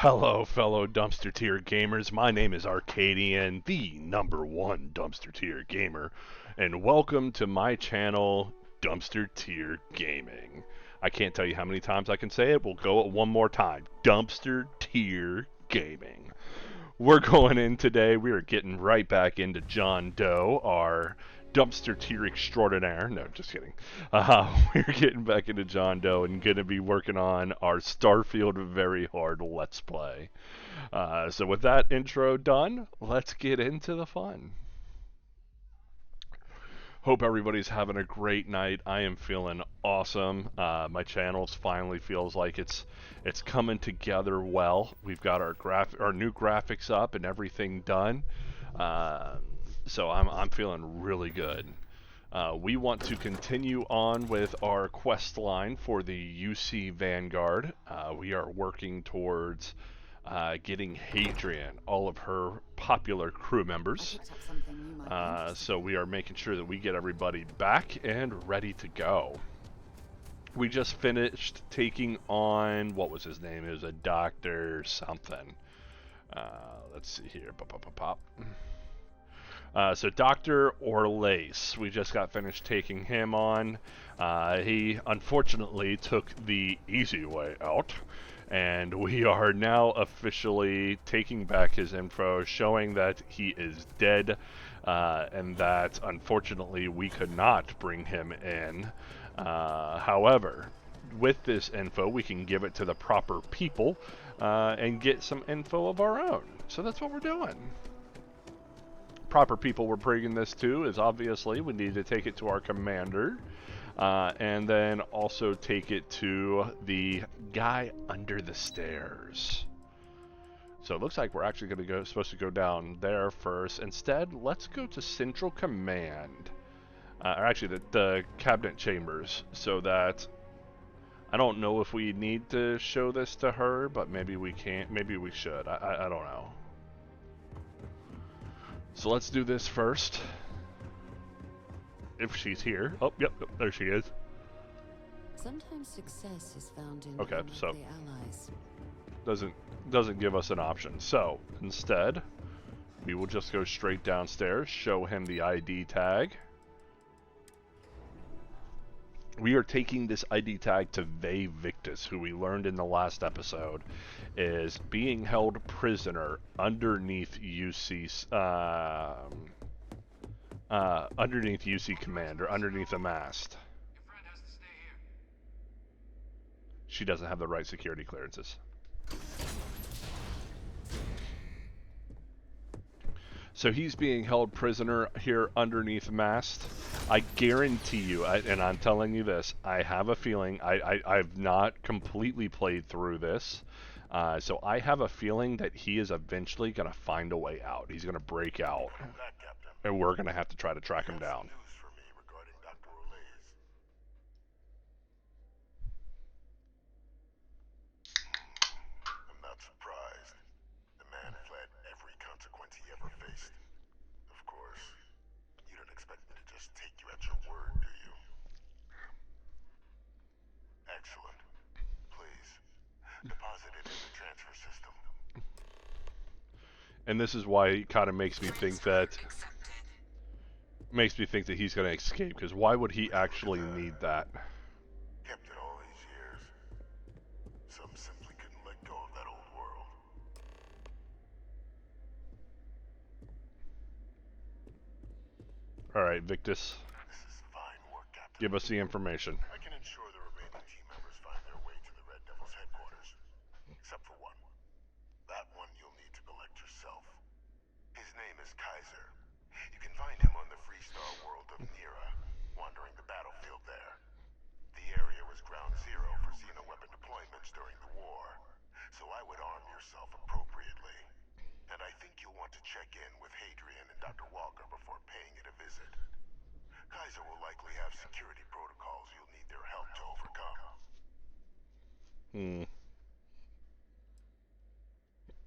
Hello, fellow dumpster tier gamers. My name is Arcadian, the #1 dumpster tier gamer, and welcome to my channel, Dumpster Tier Gaming. I can't tell you how many times I can say it. We'll go it one more time. Dumpster Tier Gaming. We're going in today. We are getting right back into John Doe, our dumpster tier extraordinaire. No, just kidding. We're getting back into John Doe and going to be working on our Starfield Very Hard Let's Play. So with that intro done, let's get into the fun. Hope everybody's having a great night. I am feeling awesome. My channel finally feels like it's coming together well. We've got our new graphics up and everything done. So I'm feeling really good. We want to continue on with our quest line for the UC Vanguard. We are working towards getting Hadrian, all of her popular crew members. So we are making sure that we get everybody back and ready to go. We just finished taking on, what was his name? It was a Dr. something. Let's see here. Pop. So Dr. Orlace, we just got finished taking him on. He unfortunately took the easy way out, and we are now officially taking back his info, showing that he is dead, and that unfortunately we could not bring him in. However, with this info, we can give it to the proper people and get some info of our own. So that's what we're doing. Proper people we're bringing this to is obviously we need to take it to our commander, and then also take it to the guy under the stairs. So it looks like we're actually going to supposed to go down there first. Instead, let's go to Central Command, or actually the cabinet chambers, so that I don't know if we need to show this to her, but maybe we can't. Maybe we should. I don't know. So let's do this first. If she's here. Oh, yep, there she is. Sometimes success is found in okay, so allies. Doesn't give us an option. So instead, we will just go straight downstairs, show him the ID tag. We are taking this ID tag to Ve Victus, who we learned in the last episode is being held prisoner underneath UC command, or underneath the mast. Your friend has to stay here. She doesn't have the right security clearances. So he's being held prisoner here underneath mast. I guarantee you, and I'm telling you this, I have a feeling, I've not completely played through this, so I have a feeling that he is eventually going to find a way out. He's going to break out, and we're going to have to try to track him down. And this is why it kind of makes me think that he's going to escape, because why would he actually need that? Kept it all these years. Some simply couldn't let go of that old world. All right, Victus. This is fine work, Captain. Give us the information. I can ensure the remaining team members find their way to the Red Devil's headquarters. Except for one. That one you'll need to collect yourself. His name is Kaiser. You can find him on the Freestar world of Nira, wandering the battlefield there. The area was ground zero for xeno-weapon deployments during the war, so I would arm yourself appropriately. And I think you'll want to check in with Hadrian and Dr. Walker before paying it a visit. Kaiser will likely have security protocols you'll need their help to overcome.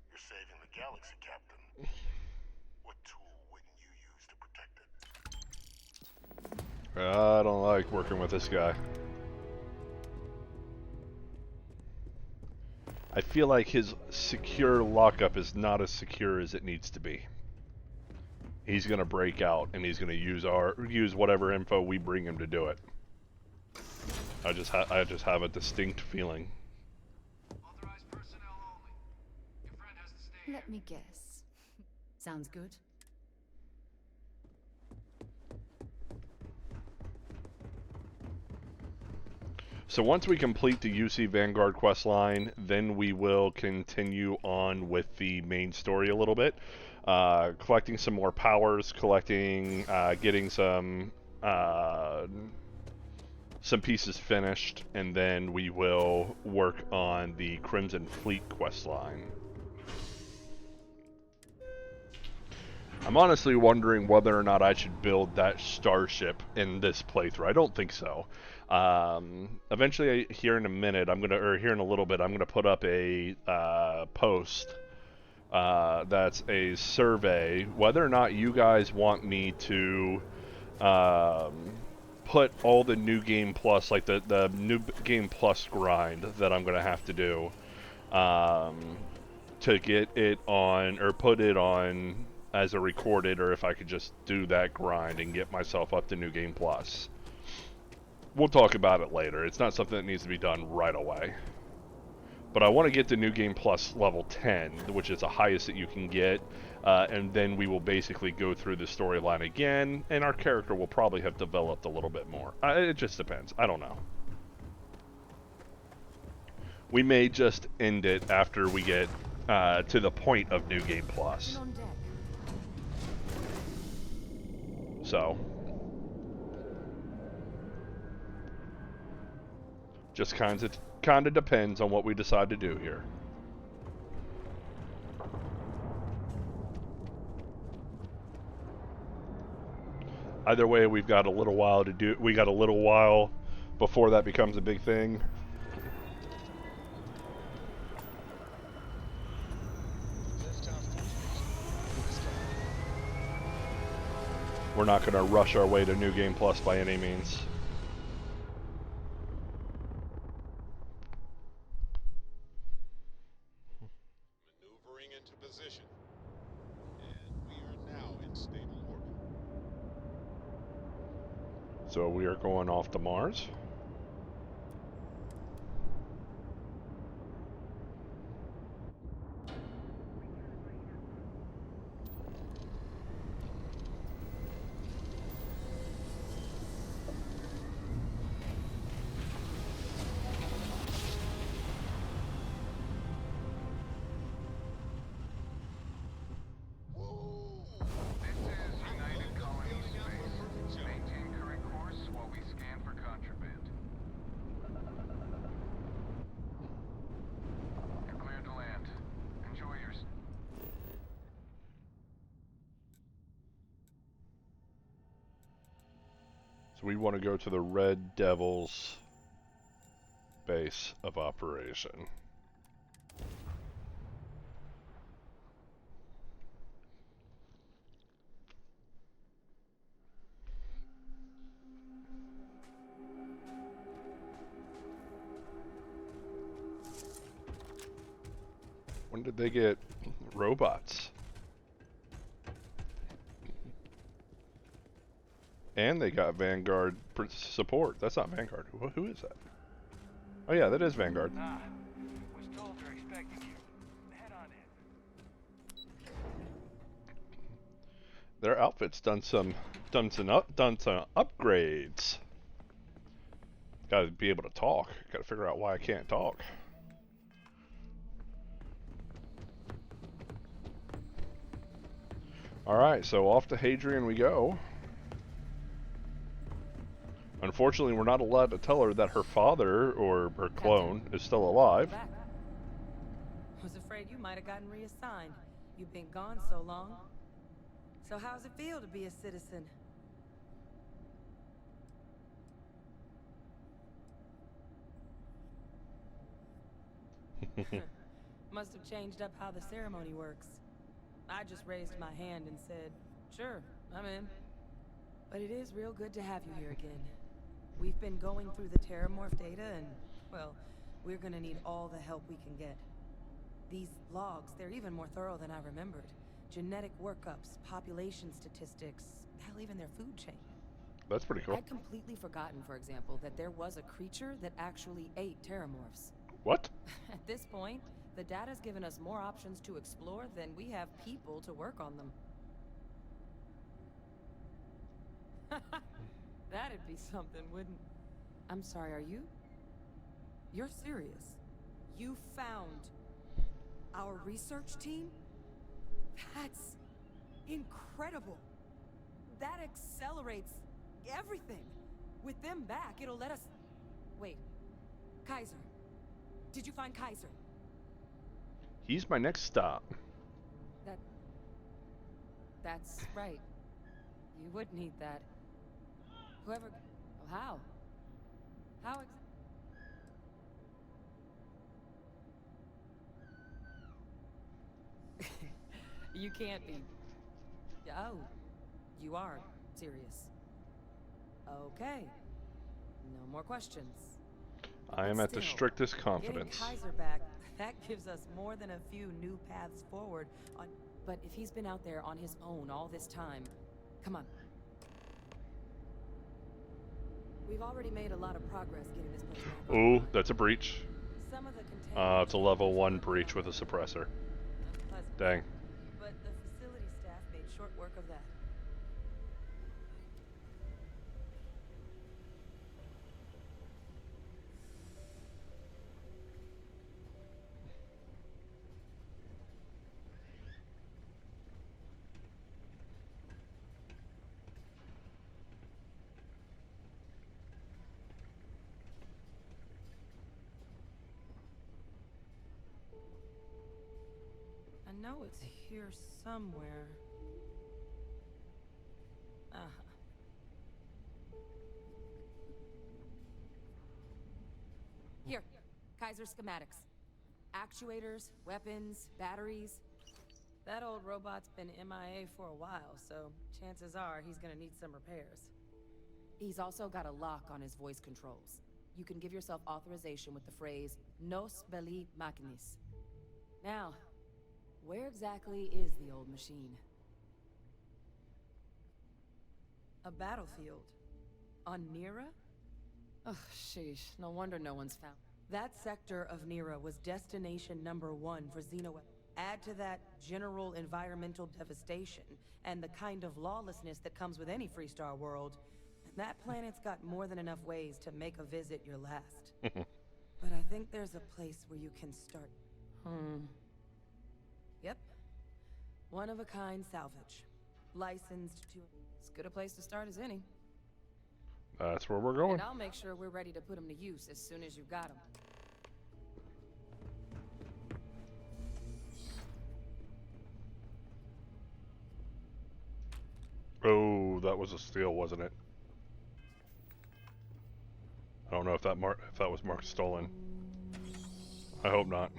You're saving the galaxy, Captain. What tool wouldn't you use to protect it? I don't like working with this guy. I feel like his secure lockup is not as secure as it needs to be. He's gonna break out, and he's gonna use whatever info we bring him to do it. I just have a distinct feeling. Authorized personnel only. Your friend has to stay Let me guess. Sounds good. So once we complete the UC Vanguard quest line, then we will continue on with the main story a little bit, collecting some more powers, getting some pieces finished, and then we will work on the Crimson Fleet quest line. I'm honestly wondering whether or not I should build that starship in this playthrough. I don't think so. Eventually, here in a little bit, I'm gonna put up a post that's a survey whether or not you guys want me to put all the new game plus, like the new game plus grind that I'm gonna have to do to get it on or put it on as a recorded, or if I could just do that grind and get myself up to New Game Plus. We'll talk about it later. It's not something that needs to be done right away. But I want to get to New Game Plus level 10, which is the highest that you can get, and then we will basically go through the storyline again, and our character will probably have developed a little bit more. It just depends. I don't know. We may just end it after we get to the point of New Game Plus. On deck. So, just kind of depends on what we decide to do here. Either way, we've got a little while to do. We got a little while before that becomes a big thing. We're not going to rush our way to New Game Plus by any means. Maneuvering into position. And we are now in stable orbit. So we are going off to Mars. So we want to go to the Red Devils base of operation. When did they get robots? And they got Vanguard support. That's not Vanguard. Who is that? Oh yeah, that is Vanguard. was told they're expecting you. Head on in. Their outfit's done some upgrades. Got to be able to talk. Got to figure out why I can't talk. All right, so off to Hadrian we go. Unfortunately, we're not allowed to tell her that her father, or her clone, is still alive. Back. Was afraid you might have gotten reassigned. You've been gone so long. So how's it feel to be a citizen? Must have changed up how the ceremony works. I just raised my hand and said, sure, I'm in. But it is real good to have you here again. We've been going through the Terramorph data and, well, we're gonna need all the help we can get. These logs, they're even more thorough than I remembered. Genetic workups, population statistics, hell, even their food chain. That's pretty cool. I'd completely forgotten, for example, that there was a creature that actually ate terramorphs. What? At this point, the data's given us more options to explore than we have people to work on them. That'd be something, wouldn't... I'm sorry, are you... You're serious? You found... our research team? That's... incredible. That accelerates... everything. With them back, it'll let us... Wait. Kaiser. Did you find Kaiser? He's my next stop. That's right. You would need that. Whoever... Oh, how? How You can't be... Oh. You are serious. Okay. No more questions. I am But at the still, strictest confidence. Getting Kaiser back, that gives us more than a few new paths forward on... But if he's been out there on his own all this time... Come on. We've already made a lot of progress getting this place back. Ooh, that's a breach. Some of the containment It's a level 1 breach with a suppressor. unpleasant, Dang. but the facility staff made short work of that. I know it's here somewhere. Here, Kaiser schematics. Actuators, weapons, batteries. That old robot's been MIA for a while, so chances are he's gonna need some repairs. He's also got a lock on his voice controls. You can give yourself authorization with the phrase, Nos belli machinis. Now, where exactly is the old machine? A battlefield. On Nira? Oh, sheesh. No wonder no one's found. That sector of Nira was destination number 1 for Xenoweapons. Add to that general environmental devastation and the kind of lawlessness that comes with any Freestar world, and that planet's got more than enough ways to make a visit your last. But I think there's a place where you can start. Yep. One-of-a-kind salvage. Licensed to... As good a place to start as any. That's where we're going. And I'll make sure we're ready to put them to use as soon as you've got them. Oh, that was a steal, wasn't it? I don't know if that was marked stolen. I hope not.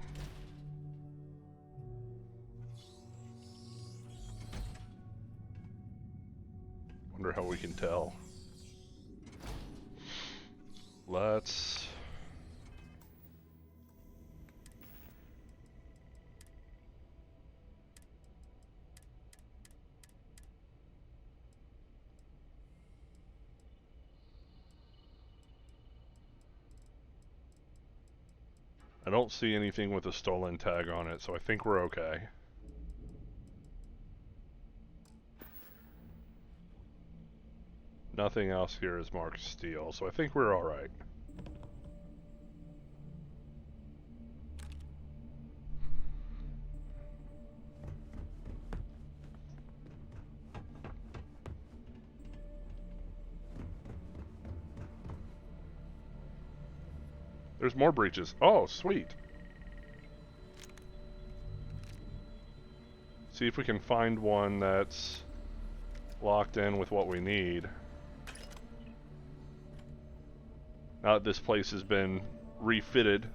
Wonder how we can tell. Let's... I don't see anything with a stolen tag on it, so I think we're okay. Nothing else here is marked steal, so I think we're alright. There's more breaches. Oh, sweet. See if we can find one that's locked in with what we need. Now that this place has been refitted,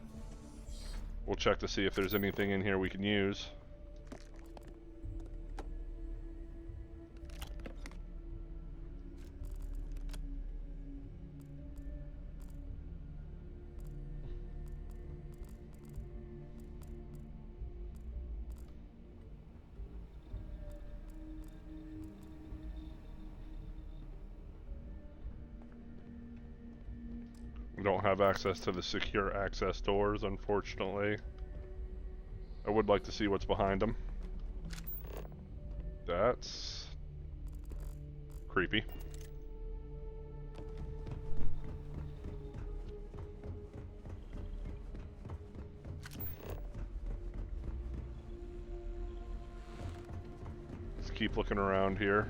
we'll check to see if there's anything in here we can use. don't have access to the secure access doors, unfortunately. I would like to see what's behind them. That's creepy. Let's keep looking around here.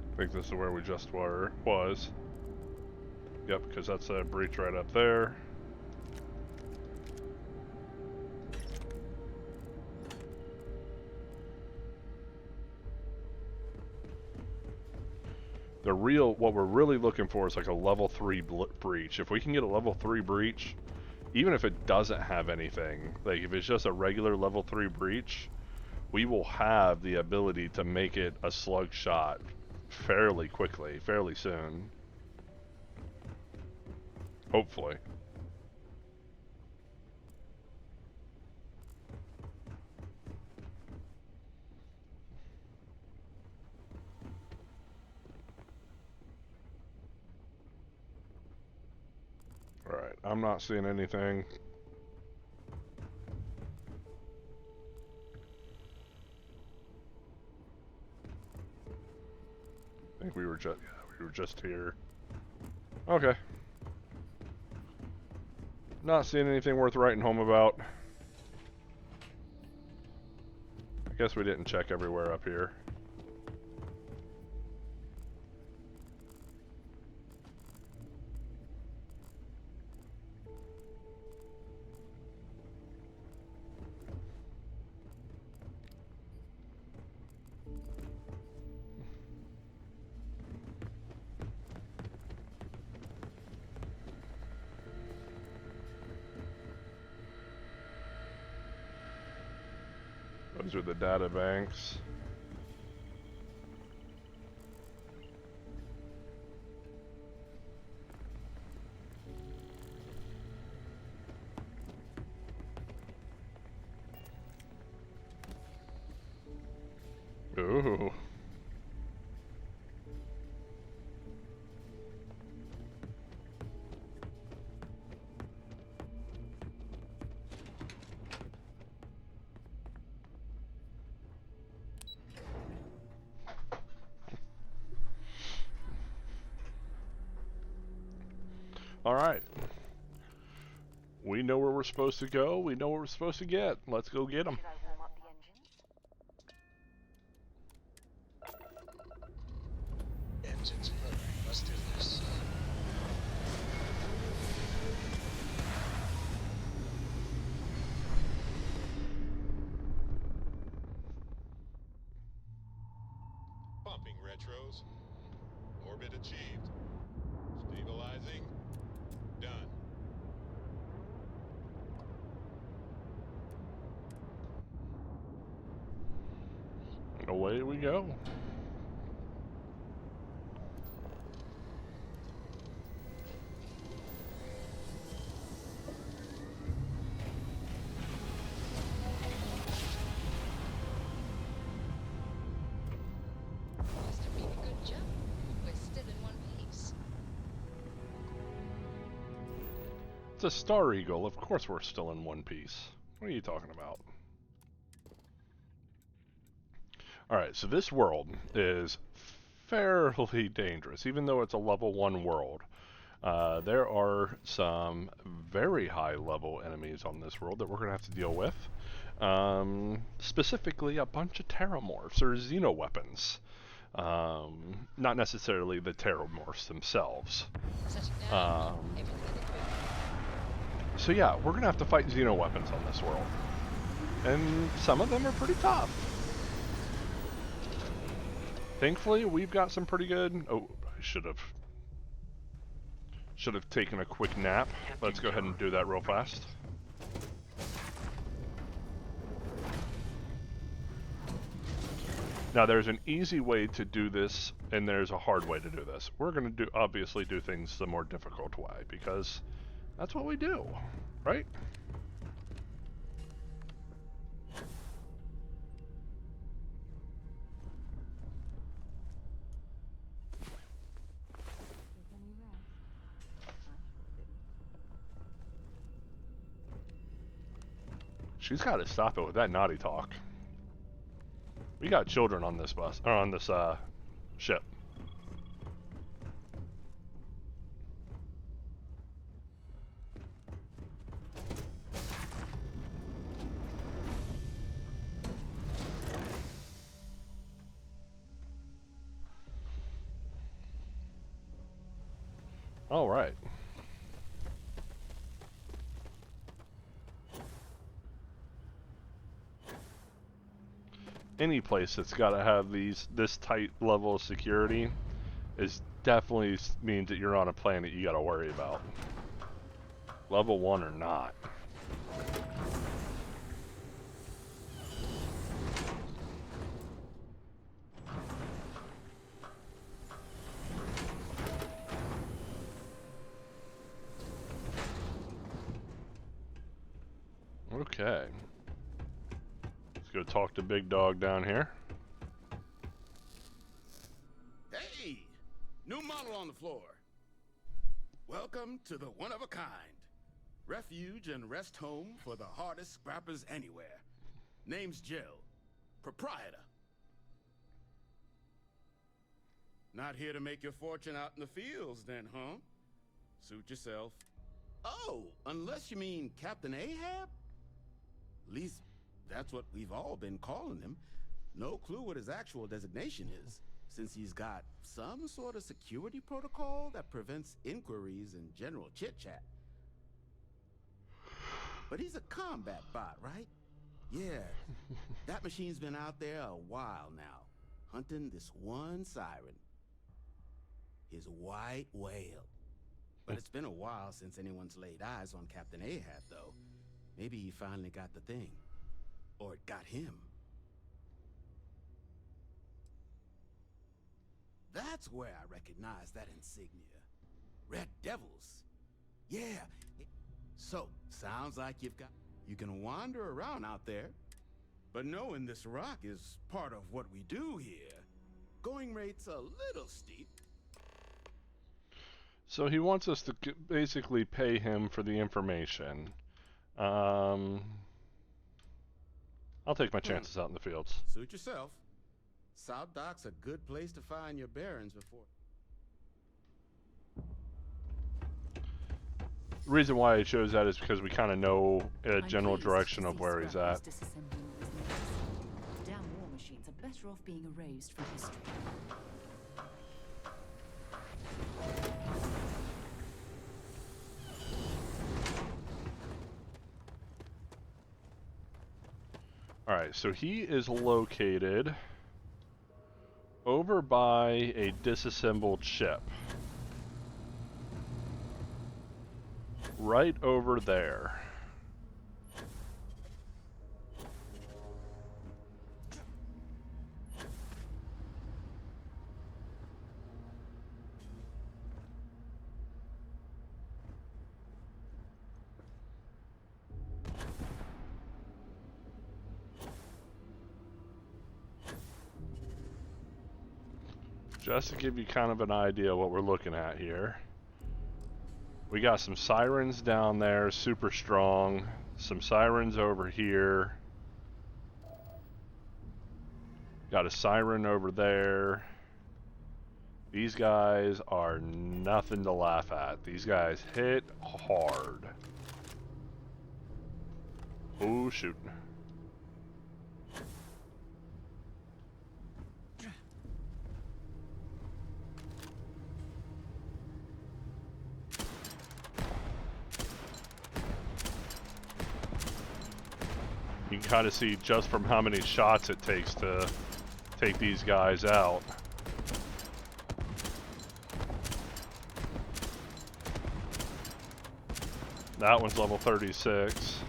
I think this is where we just was. Yep, because that's a breach right up there. What we're really looking for is like a level 3 breach. If we can get a level 3 breach, even if it doesn't have anything, like if it's just a regular level 3 breach, we will have the ability to make it a slug shot fairly quickly, fairly soon. Hopefully. Alright, I'm not seeing anything. I think we were just here. Okay. Not seeing anything worth writing home about. I guess we didn't check everywhere up here. Those are the data banks. Ooh. Alright. We know where we're supposed to go. We know what we're supposed to get. Let's go get them. Should I warm up the engine? Engines purring. Let's do this. Pumping retros. Orbit achieved. Stabilizing. Done. Away we go. Must have been a good jump. We're still in one piece. It's a Star Eagle. Of course we're still in one piece. What are you talking about? Alright, so this world is fairly dangerous, even though it's a level 1 world. There are some very high level enemies on this world that we're going to have to deal with. Specifically, a bunch of Terramorphs, or Xenoweapons. Not necessarily the Terramorphs themselves. Set it down. Everything equipped. So yeah, we're going to have to fight Xenoweapons on this world. And some of them are pretty tough. Thankfully, we've got some pretty good... Oh, I should have taken a quick nap. Let's go ahead and do that real fast. Now, there's an easy way to do this, and there's a hard way to do this. We're going to obviously do things the more difficult way, because that's what we do, right? She's got to stop it with that naughty talk. We got children on this bus, or on this ship. All right. Any place that's got to have this tight level of security is definitely means that you're on a planet you got to worry about. Level 1 or not. Okay. Let's go talk to Big Dog down here. Hey! New model on the floor. Welcome to the one-of-a-kind. Refuge and rest home for the hardest scrappers anywhere. Name's Jill. Proprietor. Not here to make your fortune out in the fields then, huh? Suit yourself. Oh, unless you mean Captain Ahab? At least, that's what we've all been calling him. No clue what his actual designation is, since he's got some sort of security protocol that prevents inquiries and general chit-chat. But he's a combat bot, right? Yeah, that machine's been out there a while now, hunting this one siren. His white whale. But it's been a while since anyone's laid eyes on Captain Ahab, though. Maybe he finally got the thing. Or it got him. That's where I recognize that insignia. Red Devils. Yeah. So, sounds like you can wander around out there. But knowing this rock is part of what we do here, going rate's a little steep. So he wants us to basically pay him for the information. I'll take my chances out in the fields. Suit yourself. South Dock's a good place to find your bearings before. The reason why it shows that is because we kind of know a general direction of where he's at. Damn war machines are better off being erased from history. Alright, so he is located over by a disassembled ship. Right over there. Just to give you kind of an idea of what we're looking at here. We got some sirens down there, super strong. Some sirens over here. Got a siren over there. These guys are nothing to laugh at. These guys hit hard. Oh, shoot. You can kind of see just from how many shots it takes to take these guys out. That one's level 36.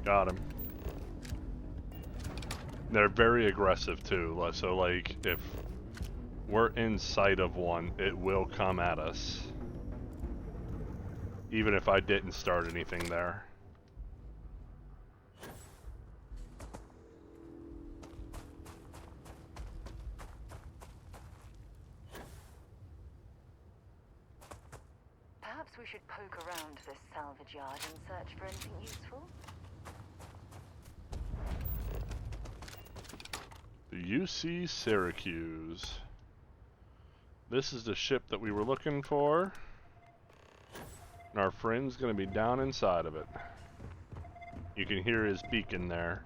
Got him. They're very aggressive too. So like if we're in sight of one, it will come at us. Even if I didn't start anything there. Perhaps we should poke around this salvage yard and search for anything useful. The UC Syracuse. This is the ship that we were looking for. And our friend's gonna be down inside of it. You can hear his beacon there.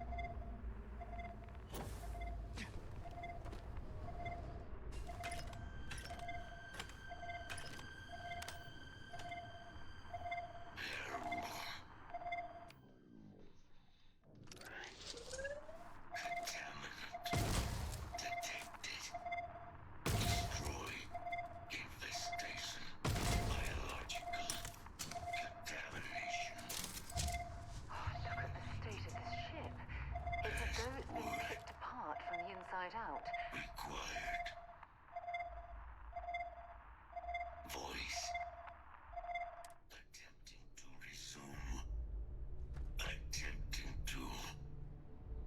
Out. Required. Voice. Attempting to resume. Attempting to.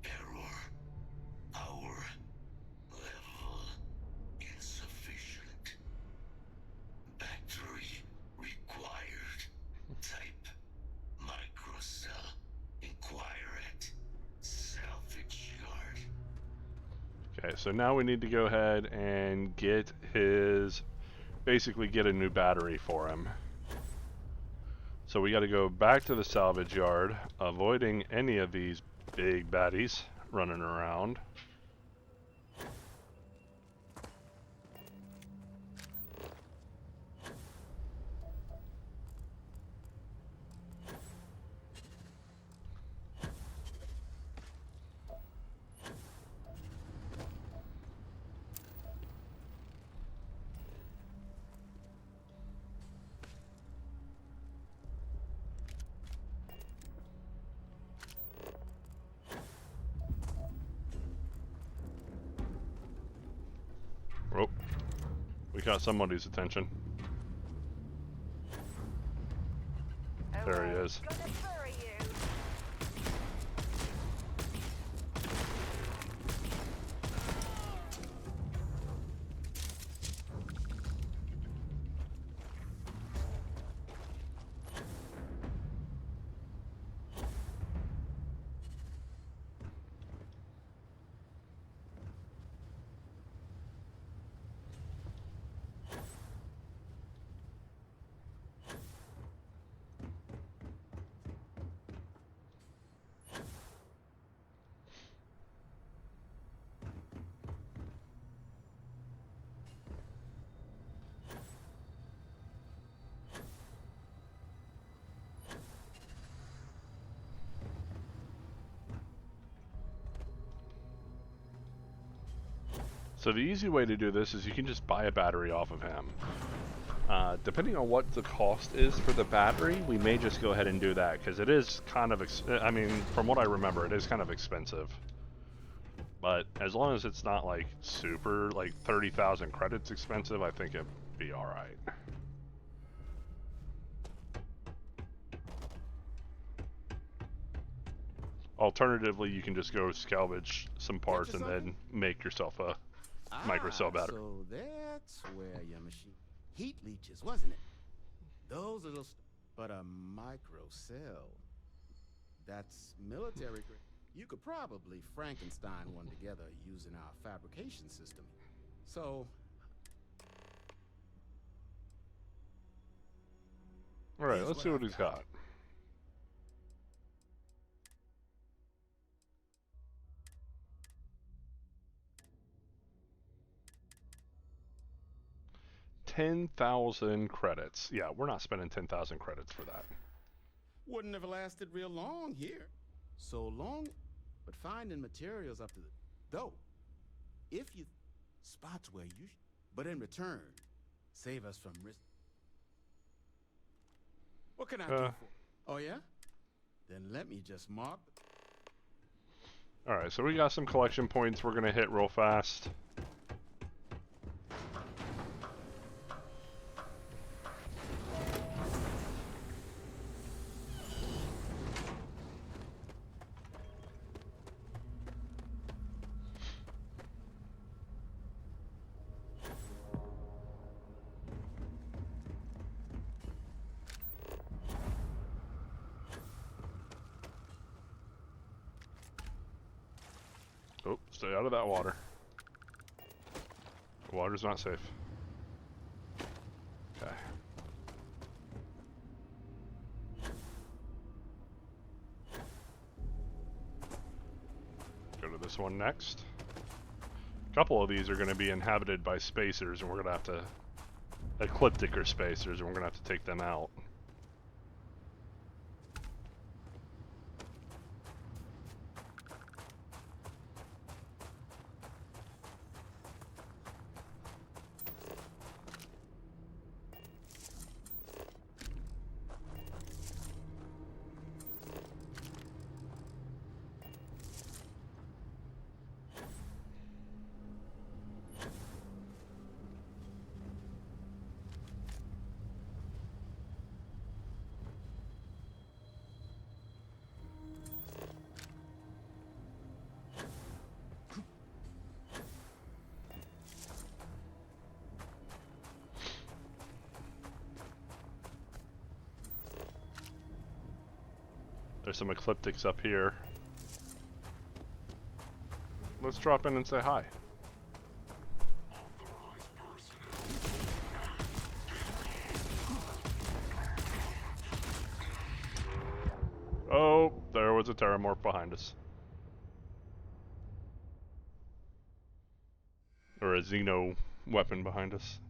Error. Power. Level. Insufficient. Battery. Required. Type. Microcell. Inquire at. Salvage yard. Okay, so now we need to go ahead and get his, basically get a new battery for him. So we got to go back to the salvage yard, avoiding any of these big baddies running around. Oh, we got somebody's attention. There he is. So the easy way to do this is you can just buy a battery off of him. Depending on what the cost is for the battery, we may just go ahead and do that, because it is kind of, I mean, from what I remember, it is kind of expensive. But as long as it's not like super, like 30,000 credits expensive, I think it'd be alright. Alternatively, you can just go salvage some parts and then make yourself a microcell battery. So that's where your machine... Heat leeches, wasn't it? Those little... But a microcell... That's military grade. You could probably Frankenstein one together using our fabrication system. So... Alright, let's see what he's got. $10,000 credits. Yeah, we're not spending 10,000 credits for that. Wouldn't have lasted real long here. So long, but finding materials up to the... Though, if you... Spots where you... But in return, save us from risk. What can I do for... Oh, yeah? Then let me just mark... Alright, so we got some collection points we're gonna hit real fast. Oh, stay out of that water. The water's not safe. Okay. Go to this one next. A couple of these are going to be inhabited by spacers, and we're going to have to... Ecliptic or spacers, and we're going to have to take them out. There's some ecliptics up here. Let's drop in and say hi. Oh, there was a Terramorph behind us. Or a Xeno weapon behind us.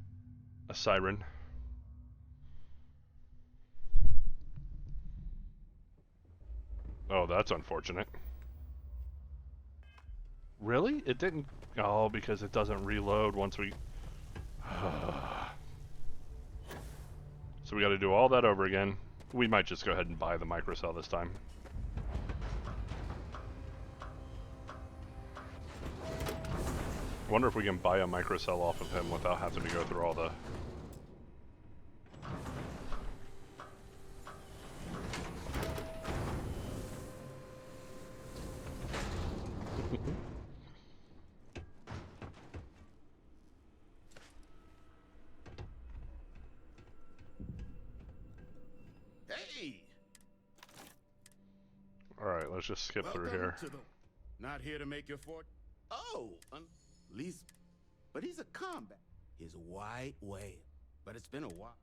A siren. Oh, that's unfortunate. Really? It didn't... Oh, because it doesn't reload once we... So we gotta do all that over again. We might just go ahead and buy the microcell this time. Wonder if we can buy a microcell off of him without having to go through all the... Hey! Alright, let's just skip through Welcome here. to the... Not here to make your fort. Oh, least, but he's a combat. He's a white whale, but it's been a while.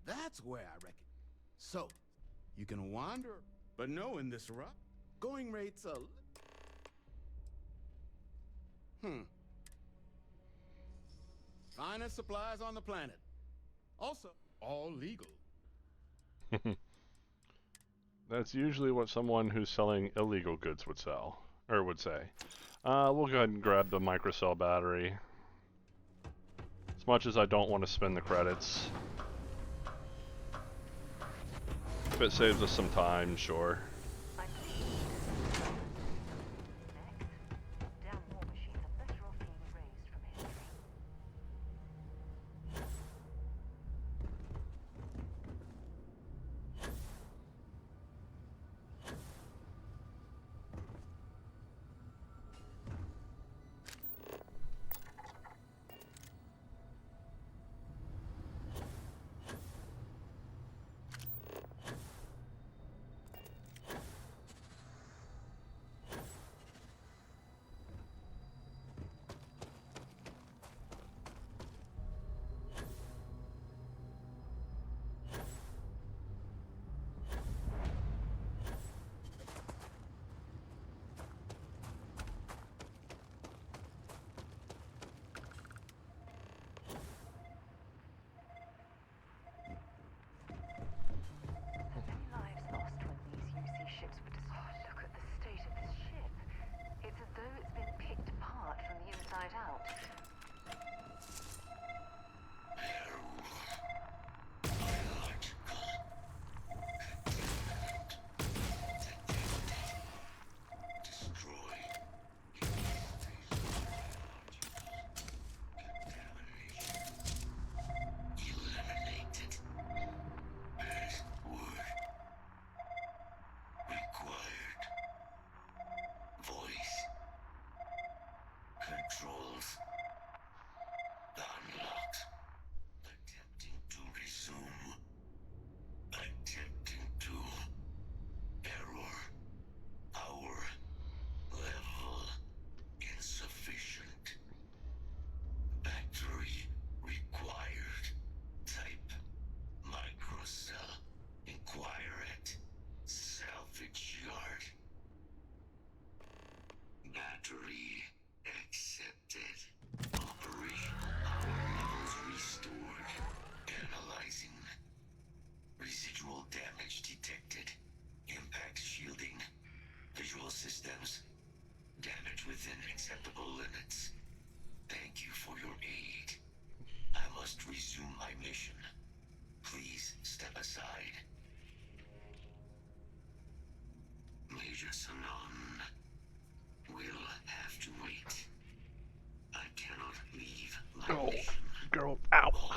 That's where I reckon. So, you can wander, but no, in this rock, going rates a... Finest supplies on the planet. Also, all legal. That's usually what someone who's selling illegal goods would sell, or would say. We'll go ahead and grab the microcell battery. As much as I don't want to spend the credits. If it saves us some time, sure. I'm pleased. Next, damn war machines are better off being erased from history.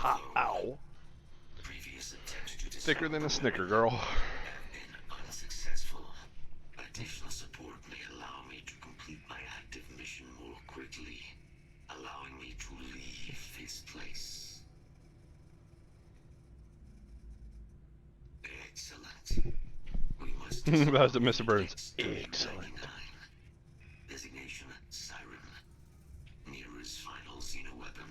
Ow. Previous attempts to Thicker disarm than the a Snicker, weapon girl. have been unsuccessful. Additional support may allow me to complete my active mission more quickly, allowing me to leave this place. Excellent. We must That was the disarm Mr. Burns. Unit Excellent. 99. Designation Siren. Nearest final xeno-weapon.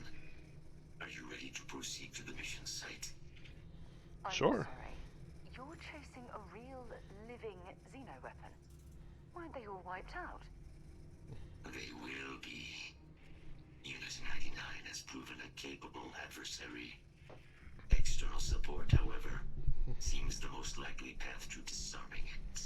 Are you ready to proceed to the mission site? I'm Sure. sorry. You're chasing a real, living xeno-weapon. Weren't they all wiped out? They will be. Unit 99 has proven a capable adversary. External support, however, seems the most likely path to disarming it.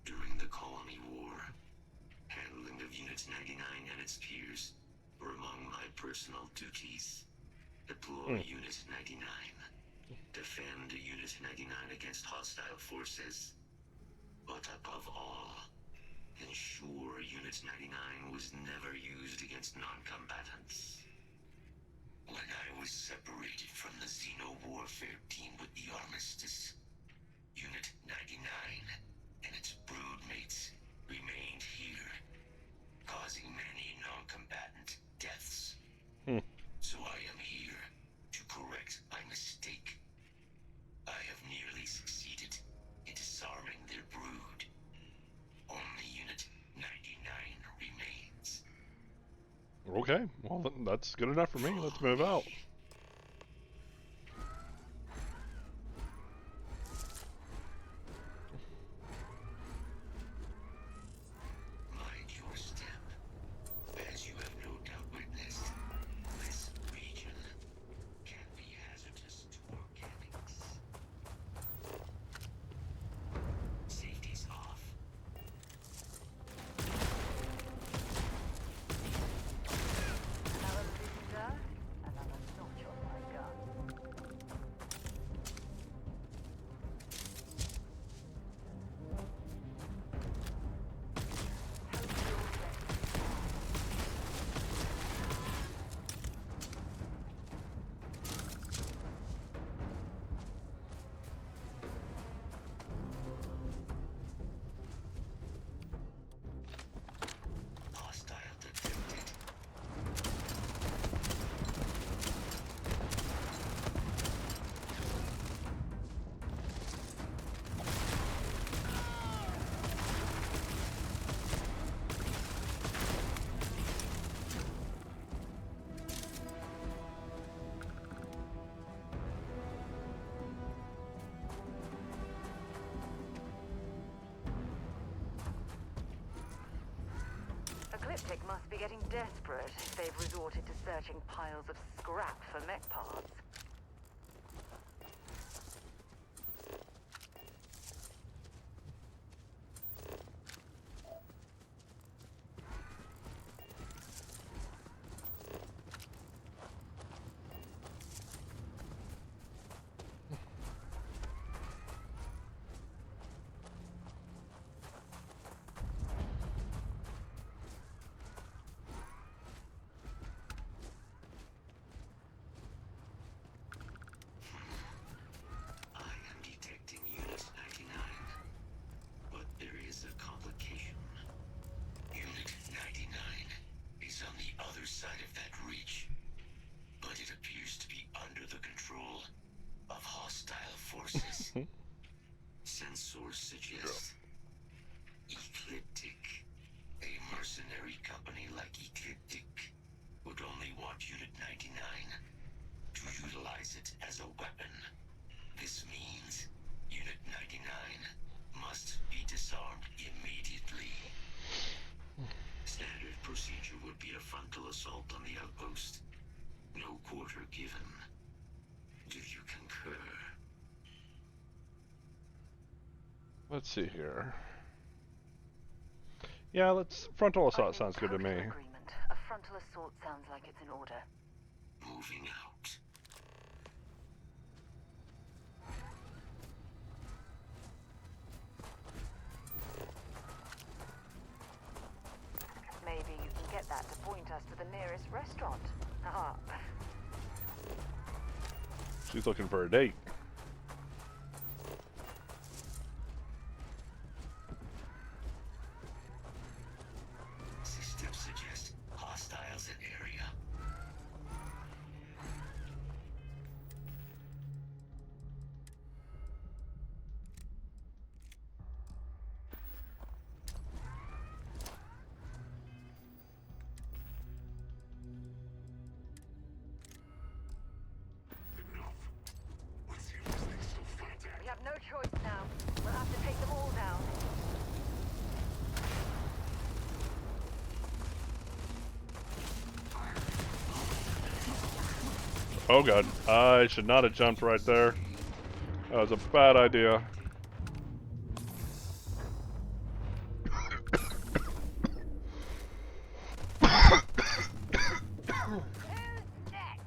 During the Colony War, handling of Unit 99 and its peers were among my personal duties. Deploy Unit 99. Defend Unit 99 against hostile forces. But above all, ensure Unit 99 was never used against non-combatants. When I was separated from the Xeno warfare team with the Armistice, Unit 99 and its broodmates remained here, causing many non-combatant deaths. So I am here to correct my mistake. I have nearly succeeded in disarming their brood. Only Unit 99 remains. Okay, well, that's good enough for me. Let's move out. Mind your step. As you have no doubt witnessed, this region can be hazardous to organics. Safety's off. Another visitor, another notch on my gun. Hostile detected. Ecliptic must be getting desperate if they've resorted to searching piles of scrap for mech parts. I am detecting Unit 99, but there is a complication. Unit 99 is on the other side of that reach, but it appears to be under the control of hostile forces. Sensors suggest Ecliptic, a mercenary company like Ecliptic, would only want Unit 99 to utilize it as a weapon. This means Unit 99 must be disarmed immediately. Standard procedure would be a frontal assault on the outpost. No quarter given. Do you concur? Let's see here. Yeah, let's frontal assault. I'm in Sounds good to total me. agreement. A frontal assault sounds like it's in order. Moving out. nearest restaurant. Ah, She's looking for a date. Systems suggest hostiles in area. we have no choice now. We'll have to take them all down. Oh god, I should not have jumped right there. That was a bad idea. Who's next?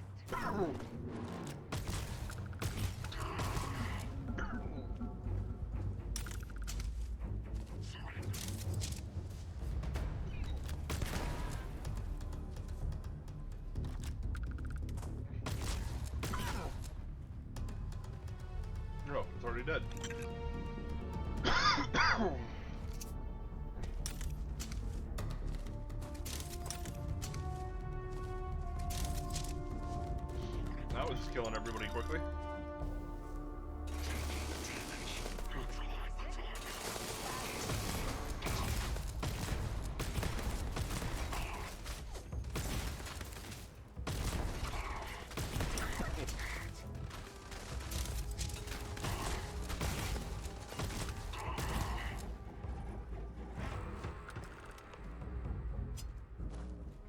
Oh, it's already dead. That was just killing everybody quickly.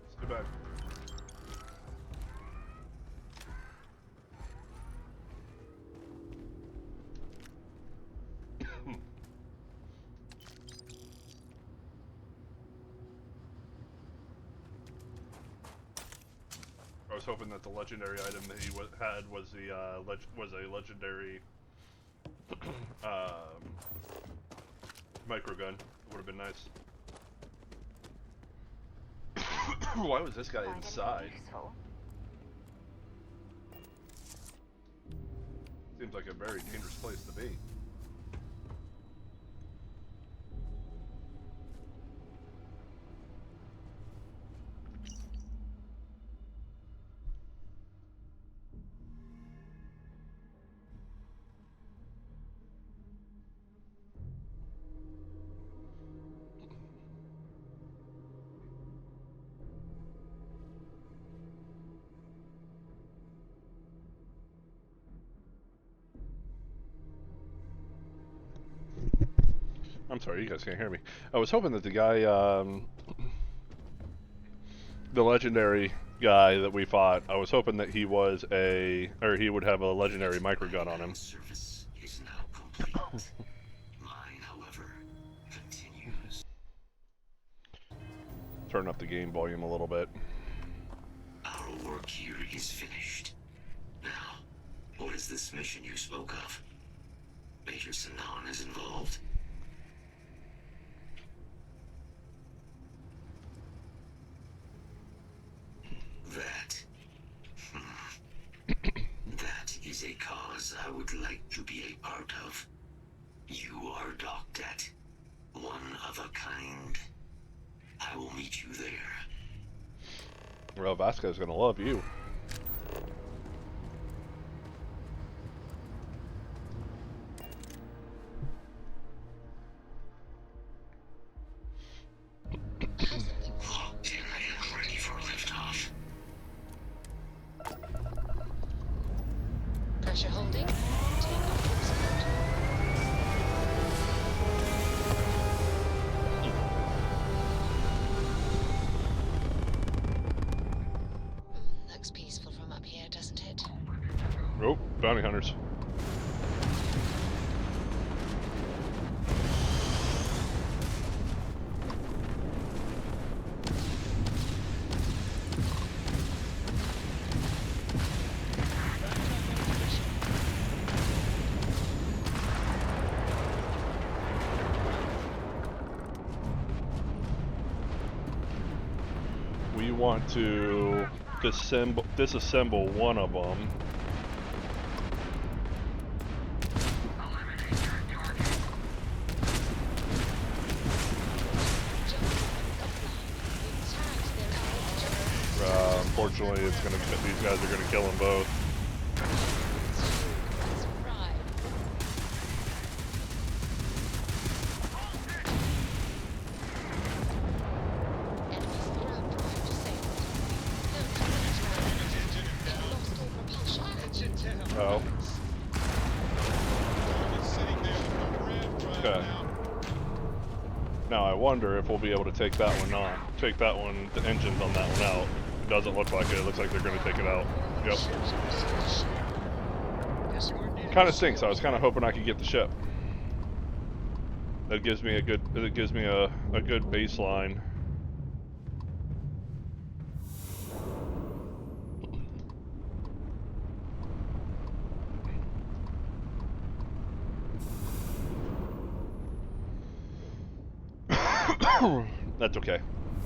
It's too bad. I was hoping that the legendary item that he had was the was a legendary microgun. Would have been nice. Why was this guy Find anything inside? useful? Seems like a very dangerous place to be. I'm sorry, you guys can't hear me. I was hoping that the guy, the legendary guy that we fought, I was hoping that he was he would have a legendary microgun on him. Service is now complete. Mine, however, continues. Turn up the game volume a little bit. Our work here is finished. Now, what is this mission you spoke of? Major Sanan is involved. That is a cause I would like to be a part of. You are docked at one of a kind. I will meet you there. Well, Vasco's gonna love you. Locked in and ready for liftoff. Pressure holding. Takeoff looks good. Looks peaceful from up here, doesn't it? Oh, bounty hunters. want to disassemble one of them. Unfortunately, these guys are gonna kill them both. Oh. Okay. Now I wonder if we'll be able to take that one on. Take that one, the engines on that one out. It doesn't look like it. It looks like they're going to take it out. Yep. Kind of stinks. I was kind of hoping I could get the ship. That gives me a good. It gives me a good baseline. That's okay.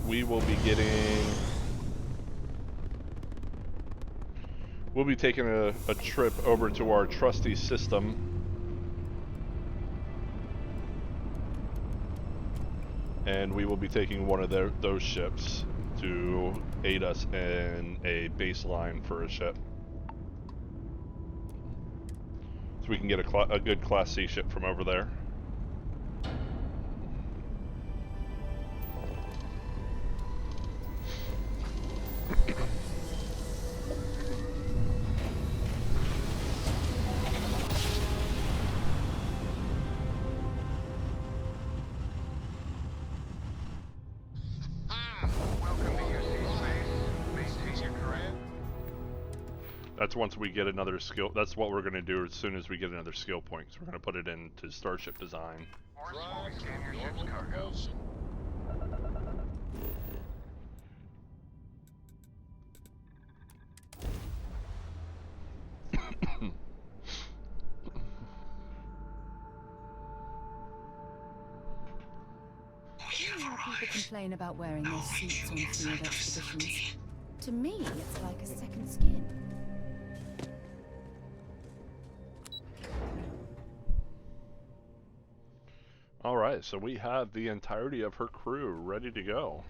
We will be getting... We'll be taking a trip over to our trusty system. And we will be taking one of those ships to aid us in a baseline for a ship. So we can get a good Class C ship from over there. That's once we get another skill. That's what we're going to do as soon as we get another skill point. So we're going to put it into Starship Design. People complain about wearing their suits on field expeditions. To me, it's like a second skin. Alright, so we have the entirety of her crew ready to go.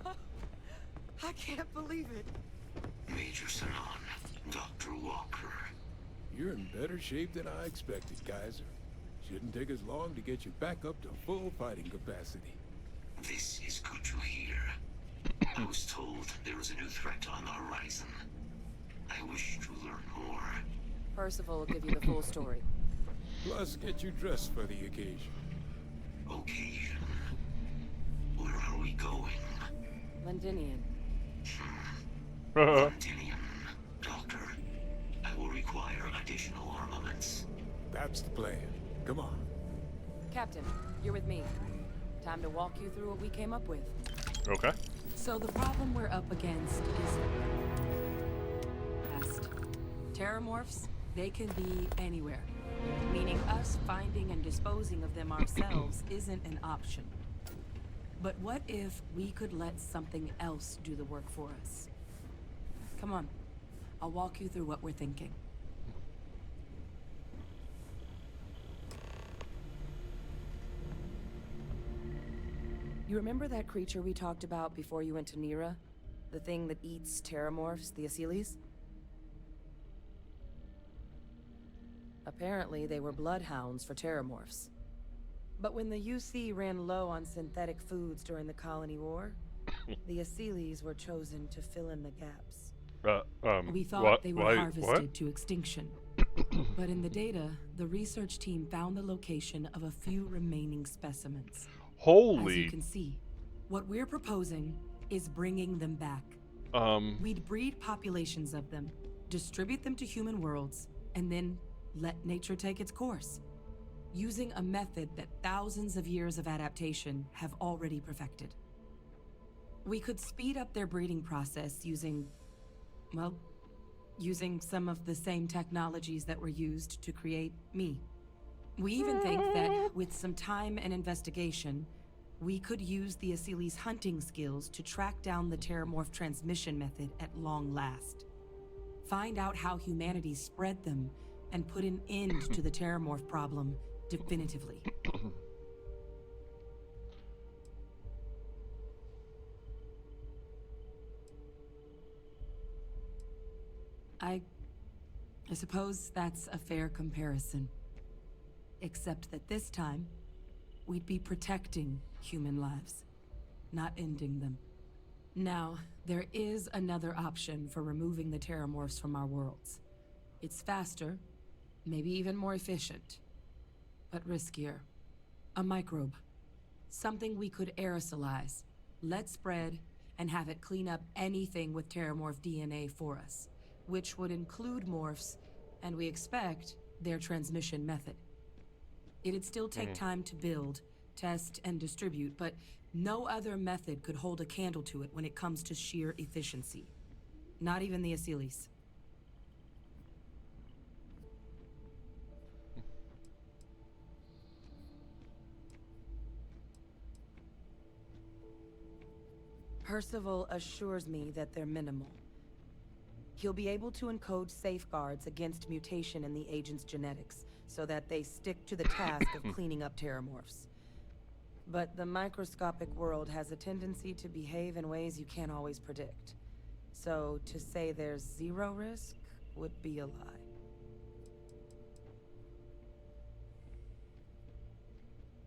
I can't believe it. Major Sanon, Dr. Walker. You're in better shape than I expected, Kaiser. Shouldn't take us long to get you back up to full fighting capacity. This is good to hear. I was told there was a new threat on the horizon. I wish to learn more. Percival will give you the full story. Plus, get you dressed for the occasion. Occasion? Where are we going? Londinian. Londinian. Doctor, I will require additional armaments. That's the plan. Come on. Captain, you're with me. Time to walk you through what we came up with. Okay. So the problem we're up against is... past. Terramorphs, they can be anywhere. Meaning us finding and disposing of them ourselves isn't an option. But what if we could let something else do the work for us? Come on. I'll walk you through what we're thinking. You remember that creature we talked about before you went to Nira? The thing that eats terramorphs, the Asyles? Apparently, they were bloodhounds for terramorphs. But when the UC ran low on synthetic foods during the Colony War, the Asyles were chosen to fill in the gaps. We thought they were harvested to extinction. But in the data, the research team found the location of a few remaining specimens. Holy... As you can see, what we're proposing is bringing them back. We'd breed populations of them, distribute them to human worlds, and then let nature take its course. Using a method that thousands of years of adaptation have already perfected. We could speed up their breeding process using, well, using some of the same technologies that were used to create me. We even think that with some time and investigation, We could use the Asili's hunting skills to track down the Terramorph transmission method at long last. Find out how humanity spread them, and put an end to the Terramorph problem definitively. I suppose that's a fair comparison. Except that this time, we'd be protecting human lives, not ending them. Now, there is another option for removing the Terramorphs from our worlds. It's faster, maybe even more efficient, but riskier. A microbe. Something we could aerosolize, let spread, and have it clean up anything with Terramorph DNA for us, which would include morphs, and we expect their transmission method. It'd still take time to build, test, and distribute, but no other method could hold a candle to it when it comes to sheer efficiency. Not even the Asilis. Percival assures me that they're minimal. He'll be able to encode safeguards against mutation in the agent's genetics, so that they stick to the task of cleaning up Terramorphs. But the microscopic world has a tendency to behave in ways you can't always predict. So to say there's zero risk would be a lie.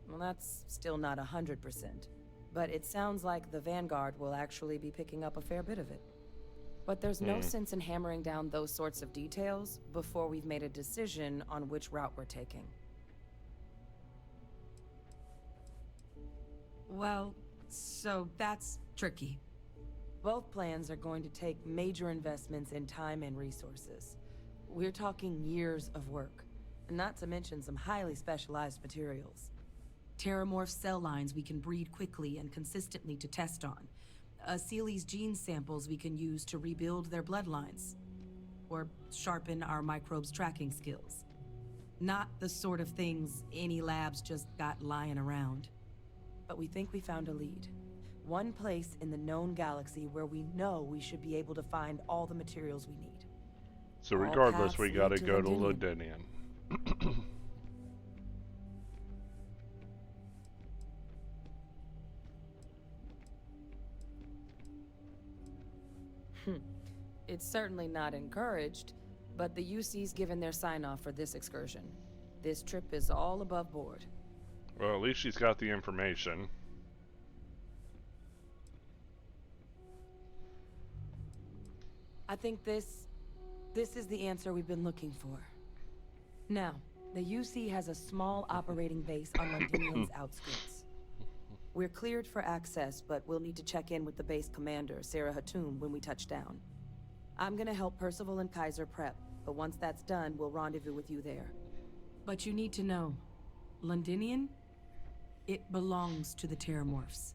Well, that's still not 100%. But it sounds like the Vanguard will actually be picking up a fair bit of it. But there's no sense in hammering down those sorts of details before we've made a decision on which route we're taking. Well, so that's tricky. Both plans are going to take major investments in time and resources. We're talking years of work, not to mention some highly specialized materials. Terramorph cell lines we can breed quickly and consistently to test on. Asili's gene samples we can use to rebuild their bloodlines. Or sharpen our microbes' tracking skills. Not the sort of things any labs just got lying around. But we think we found a lead. One place in the known galaxy where we know we should be able to find all the materials we need. So regardless, we gotta go to Londinium. It's certainly not encouraged, but the UC's given their sign-off for this excursion. This trip is all above board. Well, at least she's got the information. I think this is the answer we've been looking for. Now, the UC has a small operating base on Londinium's outskirts. We're cleared for access, but we'll need to check in with the base commander, Sarah Hatum, when we touch down. I'm gonna help Percival and Kaiser prep, but once that's done, we'll rendezvous with you there. But you need to know, Londinium, it belongs to the Terramorphs.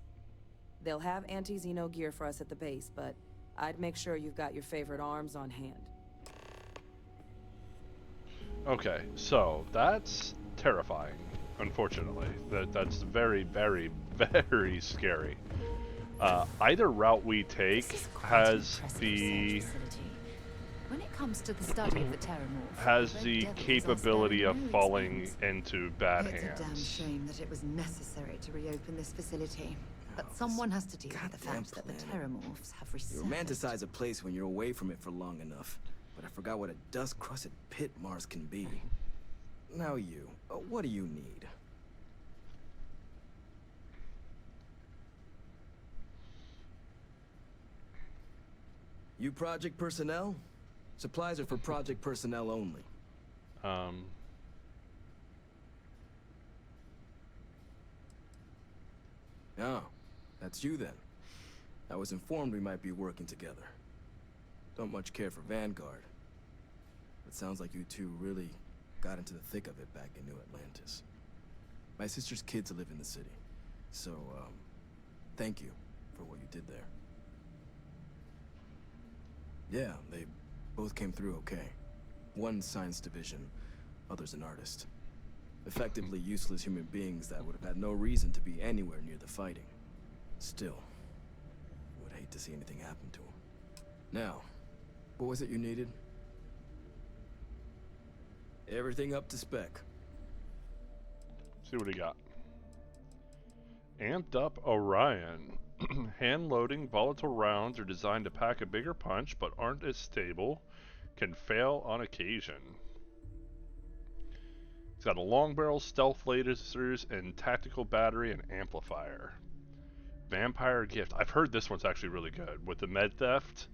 They'll have anti-Xeno gear for us at the base, but I'd make sure you've got your favorite arms on hand. Okay, so that's terrifying, unfortunately. That's very, very, very scary. Either route we take has the... When it comes to the study of the Terramorph, has the capability of falling into bad hands. It's a damn shame that it was necessary to reopen this facility. But someone has to deal with the fact that the Terramorphs have resettled. You romanticize a place when you're away from it for long enough. But I forgot what a dust-crusted pit Mars can be. Now you, what do you need? You project personnel? Supplies are for project personnel only. Oh, that's you then. I was informed we might be working together. Don't much care for Vanguard. But sounds like you two really got into the thick of it back in New Atlantis. My sister's kids live in the city. So, thank you for what you did there. Yeah, they both came through okay. One science division, other's an artist. Effectively useless human beings that would have had no reason to be anywhere near the fighting. Still, would hate to see anything happen to them. Now, what was it you needed? Everything up to spec. See what he got. Amped up Orion. Hand-loading volatile rounds are designed to pack a bigger punch, but aren't as stable. Can fail on occasion. It's got a long barrel, stealth lasers, and tactical battery and amplifier. Vampire Gift. I've heard this one's actually really good with the med theft.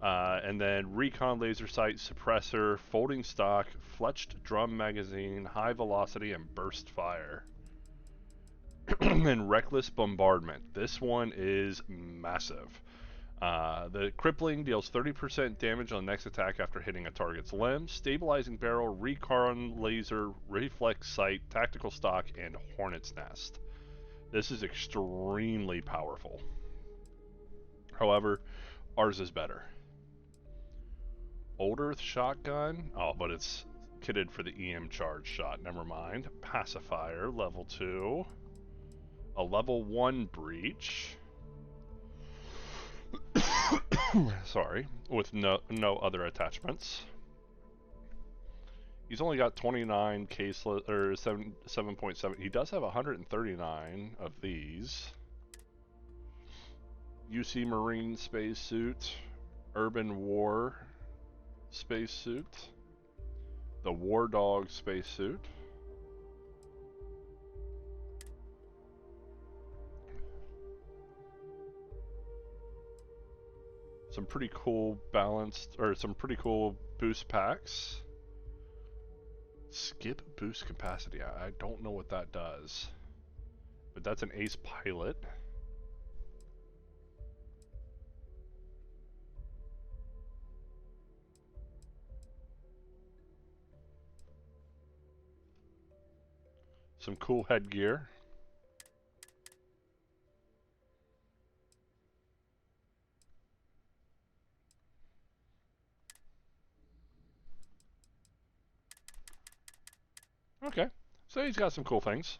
And then recon laser sight, suppressor, folding stock, fletched drum magazine, high velocity, and burst fire. And reckless bombardment. This one is massive. The crippling deals 30% damage on the next attack after hitting a target's limb. Stabilizing barrel, recon laser, reflex sight, tactical stock, and hornet's nest. This is extremely powerful. However, ours is better. Old Earth shotgun. Oh, but it's kitted for the EM charge shot. Never mind. Pacifier, level 2. A level 1 breach. Sorry, with no other attachments. He's only got 29 caseless, or 7.7. He does have 139 of these. UC Marine spacesuit, Urban War spacesuit, the War Dog spacesuit. Some pretty cool balanced, or some pretty cool boost packs. Skip boost capacity. I don't know what that does, but that's an ace pilot. Some cool headgear. Okay, so he's got some cool things.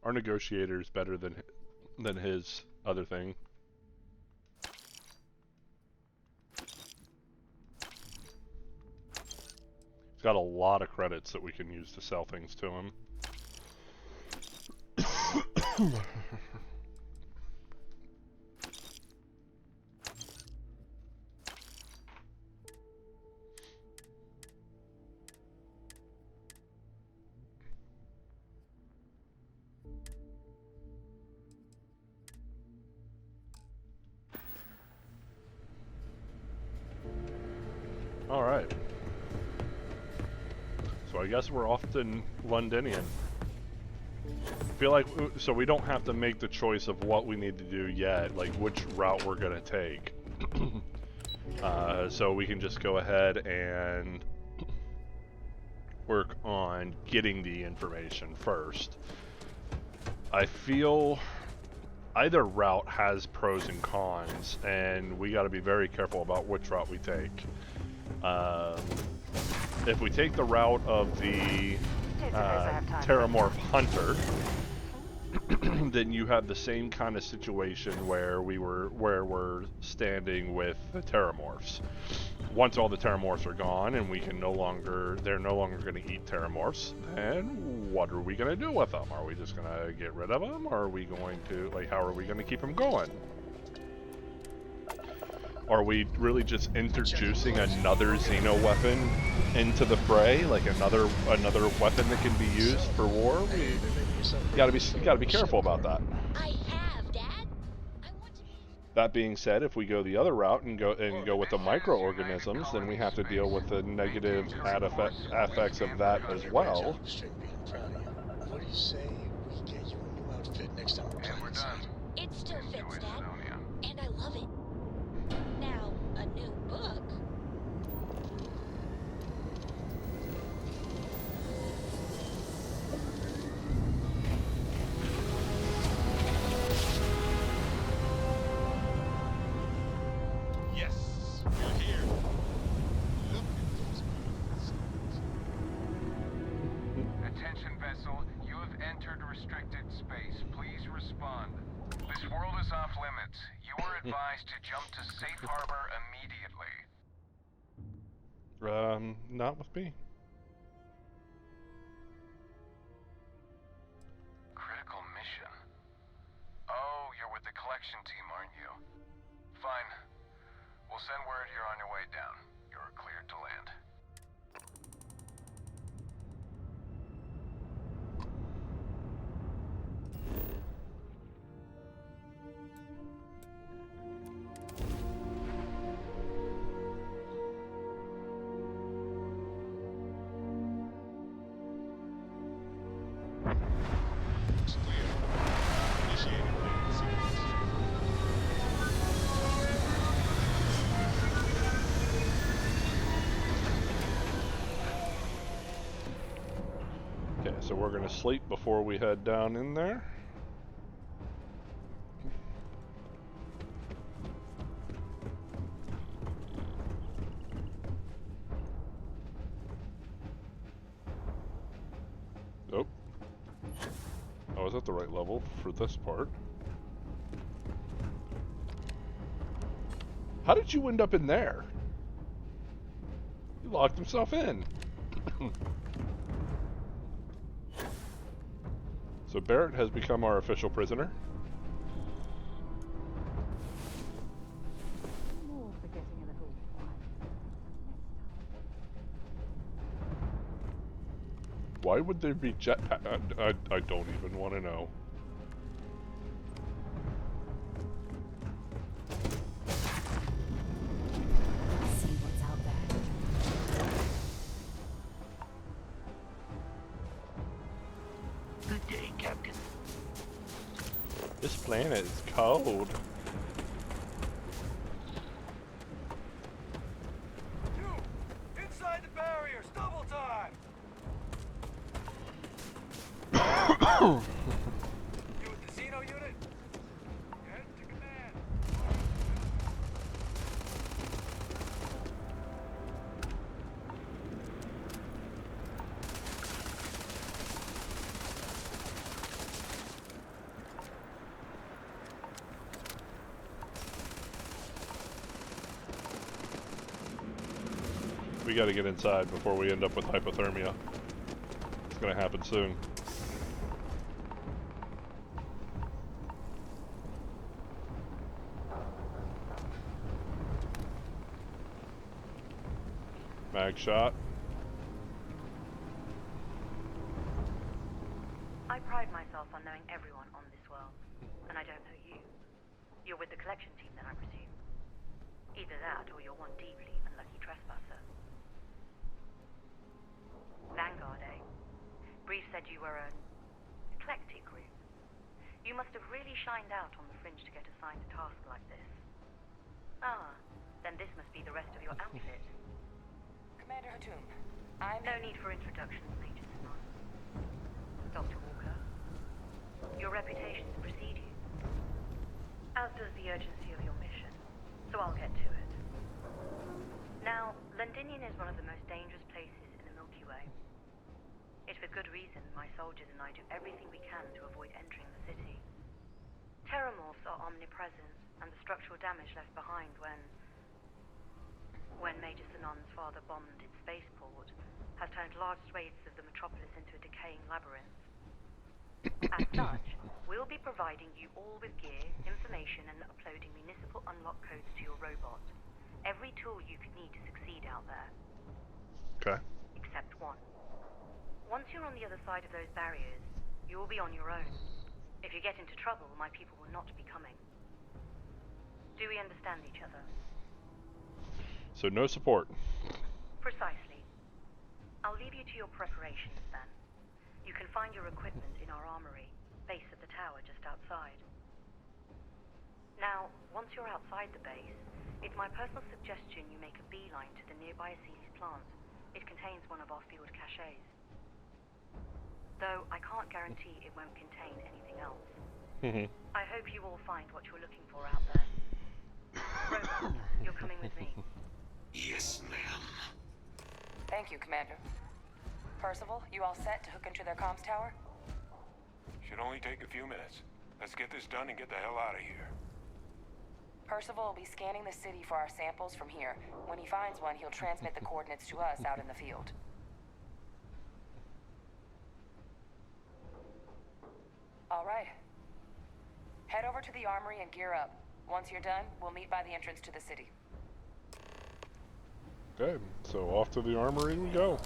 Our negotiator is better than his other thing. He's got a lot of credits that we can use to sell things to him. All right. So I guess we're off to Londinian. I feel like, so we don't have to make the choice of what we need to do yet, like which route we're gonna take. So we can just go ahead and work on getting the information first. I feel either route has pros and cons, and we got to be very careful about which route we take. If we take the route of the Terramorph Hunter, then you have the same kind of situation where we're standing with the Terramorphs. Once all the Terramorphs are gone and they're no longer going to eat Terramorphs, then what are we going to do with them? Are we just going to get rid of them? Or are we going to, like, how are we going to keep them going? Are we really just introducing another Xeno weapon into the fray, like another weapon that can be used for war? We gotta be careful about that. That being said, if we go the other route and go with the microorganisms, then we have to deal with the negative effects of that as well. What do you say we get you a new outfit next time we're playing this out? It still fits, Dad, and I love it. Now, a new book. respond. This world is off limits. You are advised to jump to safe harbor immediately. Not with me. Critical mission. Oh, you're with the collection team, aren't you? Fine. We'll send word you're on your way down. You're cleared to land. It's clear. Initiating landing sequence. Okay, so we're gonna sleep before we head down in there. Oh. I was at the right level for this part. How did you end up in there? He locked himself in. So Barrett has become our official prisoner. More for getting a little quiet. Why would there be jetpack? I don't even want to know. See what's out there. Good day, Captain. This planet is cold. You! Inside the barriers! Double time! You with the Xeno unit? Head to command. We gotta get inside before we end up with hypothermia. It's gonna happen soon. Mag shot. I pride myself on knowing everyone on this world, and I don't know you. You're with the collection team, then, I presume. Either that, or you're one deeply unlucky trespasser. Vanguard, eh? Brief said you were an eclectic group. You must have really shined out on the fringe to get assigned a task like this. Ah, then this must be the rest of your outfit. Commander Hatum, No need for introductions, Major Sinon. Dr. Walker, your reputations precede you, as does the urgency of your mission, so I'll get to it. Now, Londinian is one of the most dangerous places in the Milky Way. It's with good reason my soldiers and I do everything we can to avoid entering the city. Terramorphs are omnipresent, and the structural damage left behind when Major Sinon's father bombed its spaceport has turned large swathes of the metropolis into a decaying labyrinth. As such, we'll be providing you all with gear, information, and uploading municipal unlock codes to your robot. Every tool you could need to succeed out there. Okay. Except one. Once you're on the other side of those barriers, you will be on your own. If you get into trouble, my people will not be coming. Do we understand each other? So no support. Precisely. I'll leave you to your preparations then. You can find your equipment in our armory, base of the tower just outside. Now, once you're outside the base, it's my personal suggestion you make a beeline to the nearby Aceles plant. It contains one of our field caches. Though I can't guarantee it won't contain anything else. I hope you all find what you're looking for out there. Robot, you're coming with me. Yes, ma'am. Thank you, Commander. Percival, you all set to hook into their comms tower? Should only take a few minutes. Let's get this done and get the hell out of here. Percival will be scanning the city for our samples from here. When he finds one, he'll transmit the coordinates to us out in the field. All right. Head over to the armory and gear up. Once you're done, we'll meet by the entrance to the city. Okay, so off to the armory we go.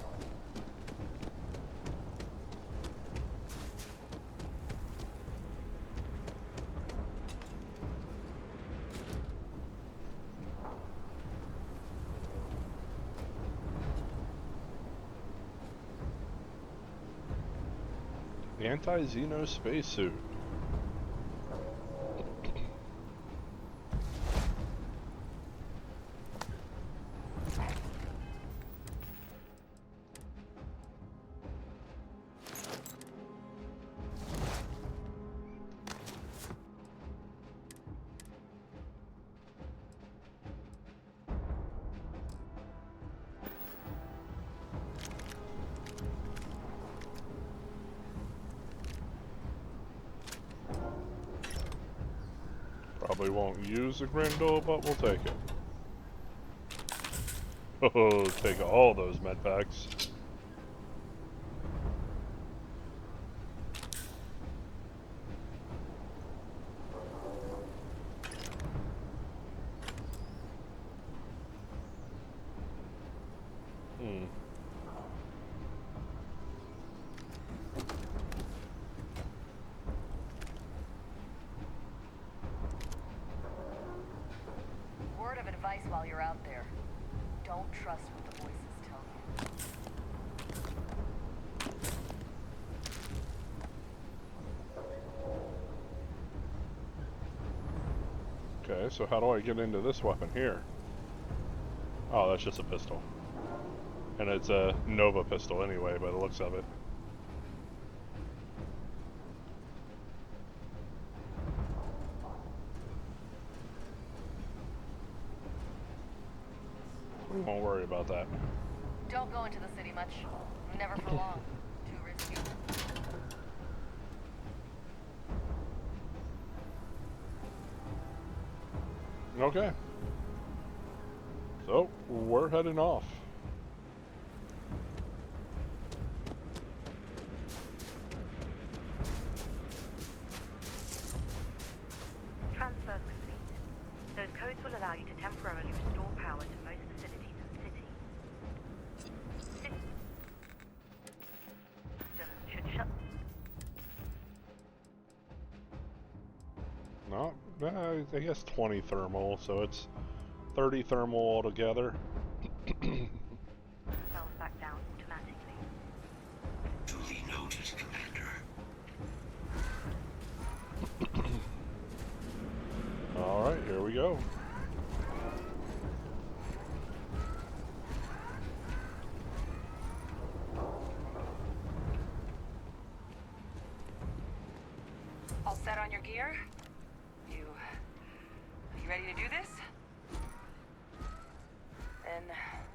Anti-Xeno spacesuit. Probably won't use the Grendel, but we'll take it. Oh, take all those med packs. Word of advice while you're out there. Don't trust what the voices tell you. Okay, so how do I get into this weapon here? Oh, that's just a pistol. And it's a Nova pistol anyway, by the looks of it. We won't worry about that. Don't go into the city much. Never for long. Too risky. Okay. So, we're heading off. Transfer complete. Those codes will allow you to temporarily restore power to most facilities in the city. System should shut. No, I guess 20 thermal, so it's 30 thermal altogether. Cells back down automatically. Duly noted, Commander. Alright, here we go. All set on your gear? You ready to do this? Then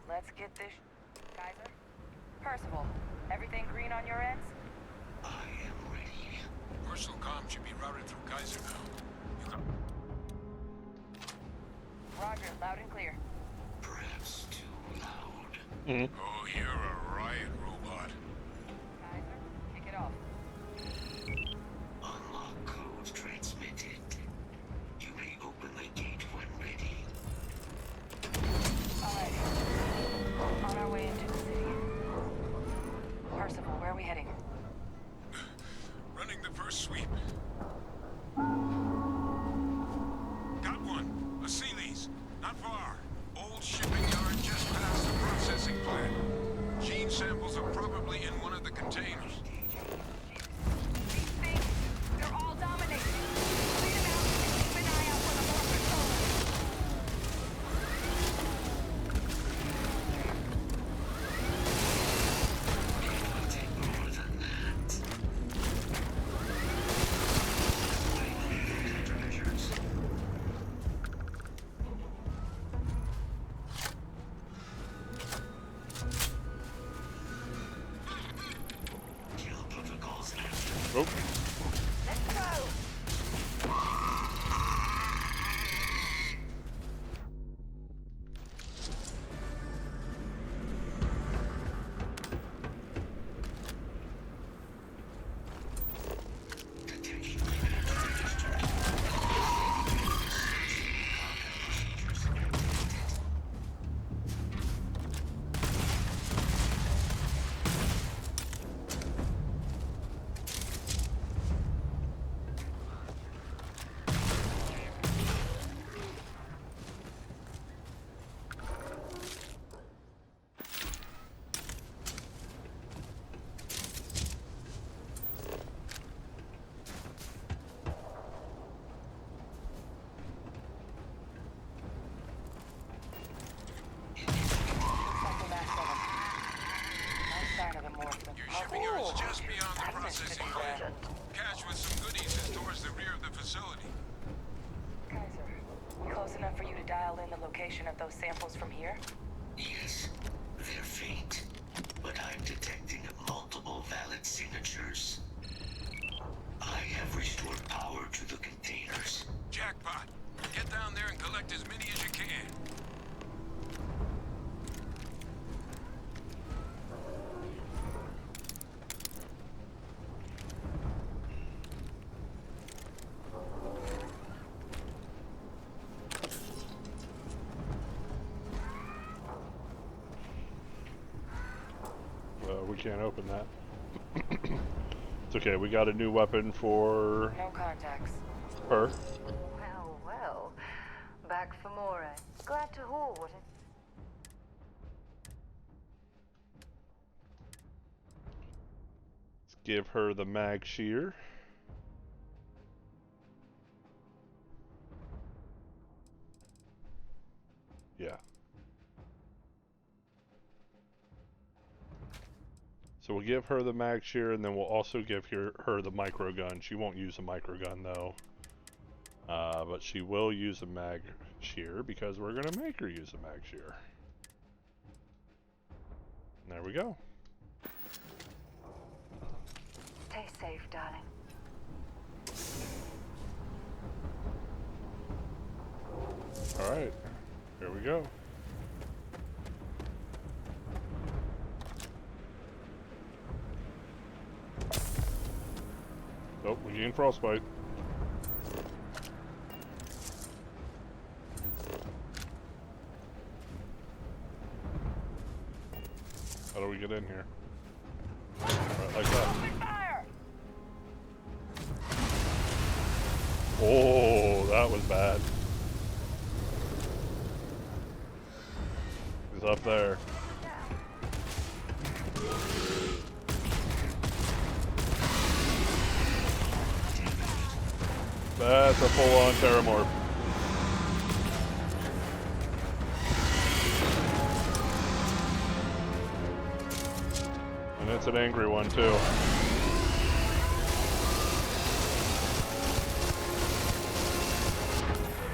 let's get this. Kaiser? Percival, everything green on your ends? I am ready. Personal comm should be routed through Kaiser now. You got... Roger, loud and clear. Perhaps too loud. Oh, you're a riot robot. Kaiser, kick it off. Unlock code transmitted. You may open the gate when ready. Alright. On our way into the city. Percival, where are we heading? Running the first sweep. Got one. A Sealy's. Not far. Old shipping yard just past the processing plant. the location of those samples from here? Yes, they're faint, but I'm detecting multiple valid signatures. I have restored power to the containers. Jackpot. Get down there and collect as many as you can. We can't open that. It's okay, we got a new weapon for No contacts. her. Well, well. Back for more, eh? Glad to haul what it... Let's give her the mag shear. Yeah. So we'll give her the mag shear, and then we'll also give her the micro gun. She won't use a micro gun though, but she will use a mag shear because we're gonna make her use a mag shear. And there we go. Stay safe, darling. All right, here we go. Oh, we gained frostbite. How do we get in here? Right, like that. Oh, that was bad. He's up there. That's a full-on Terramorph. And it's an angry one, too.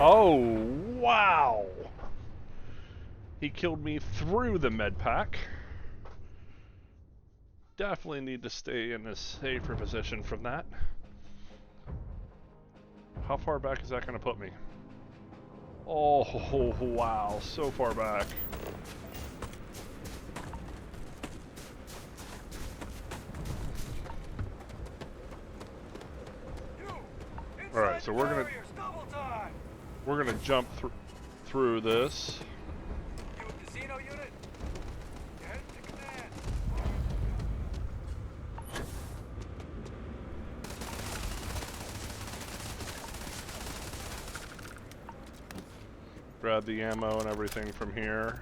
Oh, wow! He killed me through the med pack. Definitely need to stay in a safer position from that. How far back is that going to put me? Oh, wow, so far back. Alright, so we're gonna jump through this. Casino unit? Head to command. Grab the ammo and everything from here.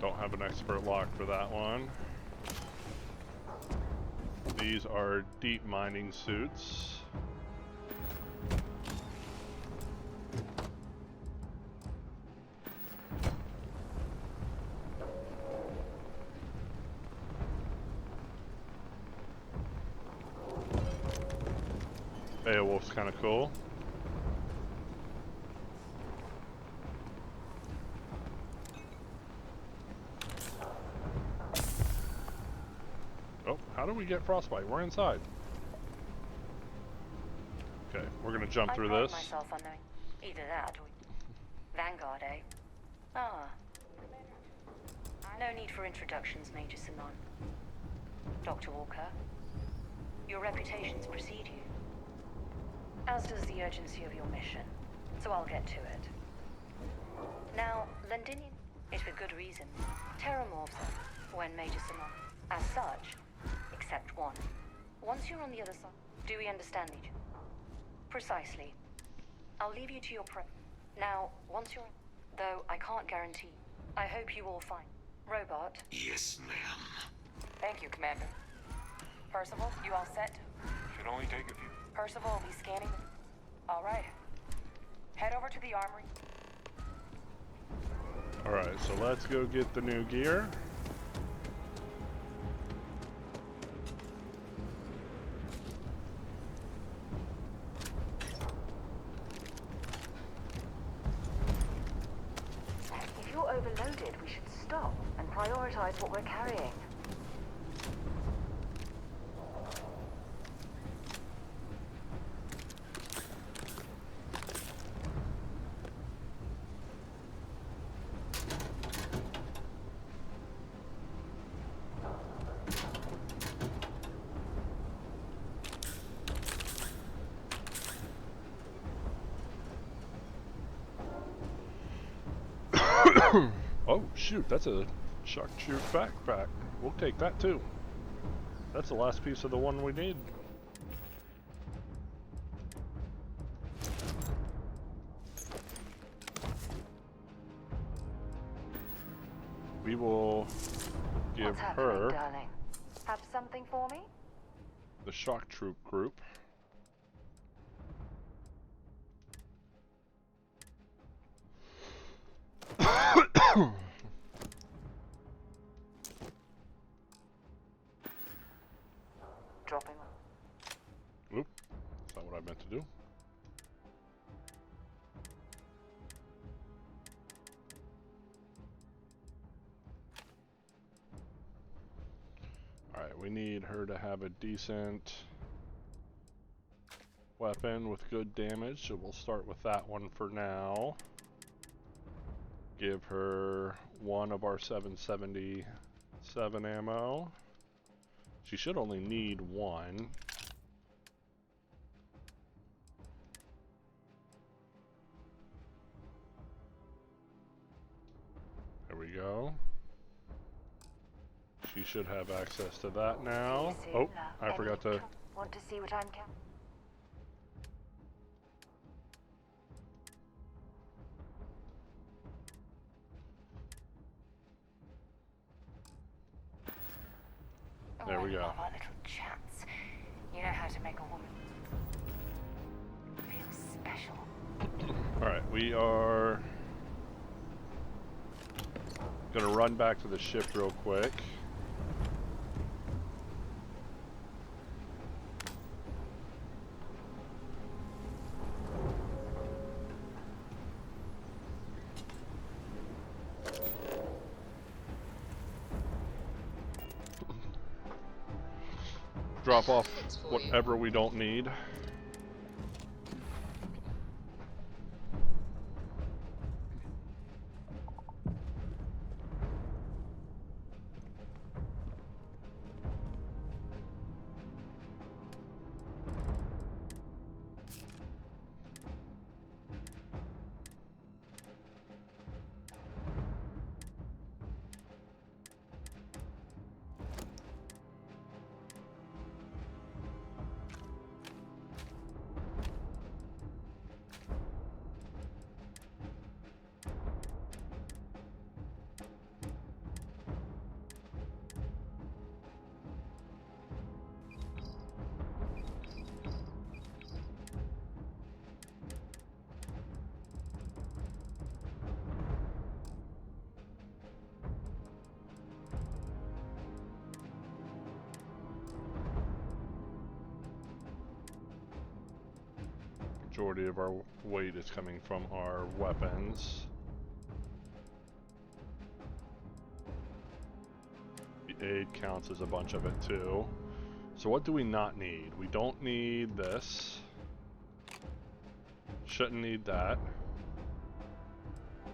Don't have an expert lock for that one. These are deep mining suits. Beowulf's kind of cool. Oh, how do we get frostbite? We're inside. Okay, we're gonna jump through this. Myself on knowing either that or Vanguard, eh? Ah. No need for introductions, Major Simon. Dr. Walker, your reputations precede you. As does the urgency of your mission, so I'll get to it. Now, Londinian is with good reason. Terramorphs when Major Simon. As such, except one. Once you're on the other side, do we understand each other? Precisely. I'll leave you to your Now, once you're... Though I can't guarantee, I hope you all find. Robot. Yes, ma'am. Thank you, Commander. Percival, you all set? Should only take a few. Percival will be scanning the... All right. Head over to the armory. Alright, so let's go get the new gear. If you're overloaded, we should stop and prioritize what we're carrying. Oh, shoot, that's a shock shoot backpack. We'll take that too. That's the last piece of the one we need. We will give What's happening, her darling? Have something for me? the shock troop group. Dropping. Oop, that's not what I meant to do. Alright, we need her to have a decent weapon with good damage, so we'll start with that one for now. Give her one of our 777 ammo. She should only need one. There we go. She should have access to that now. Oh, I forgot to... Want to see what I'm carrying? There we go. Love our little chats. You know how to make a woman feel special. Alright, we are gonna run back to the ship real quick. Drop off whatever we don't need. Majority of our weight is coming from our weapons. The aid counts as a bunch of it too. So what do we not need? We don't need this. Shouldn't need that.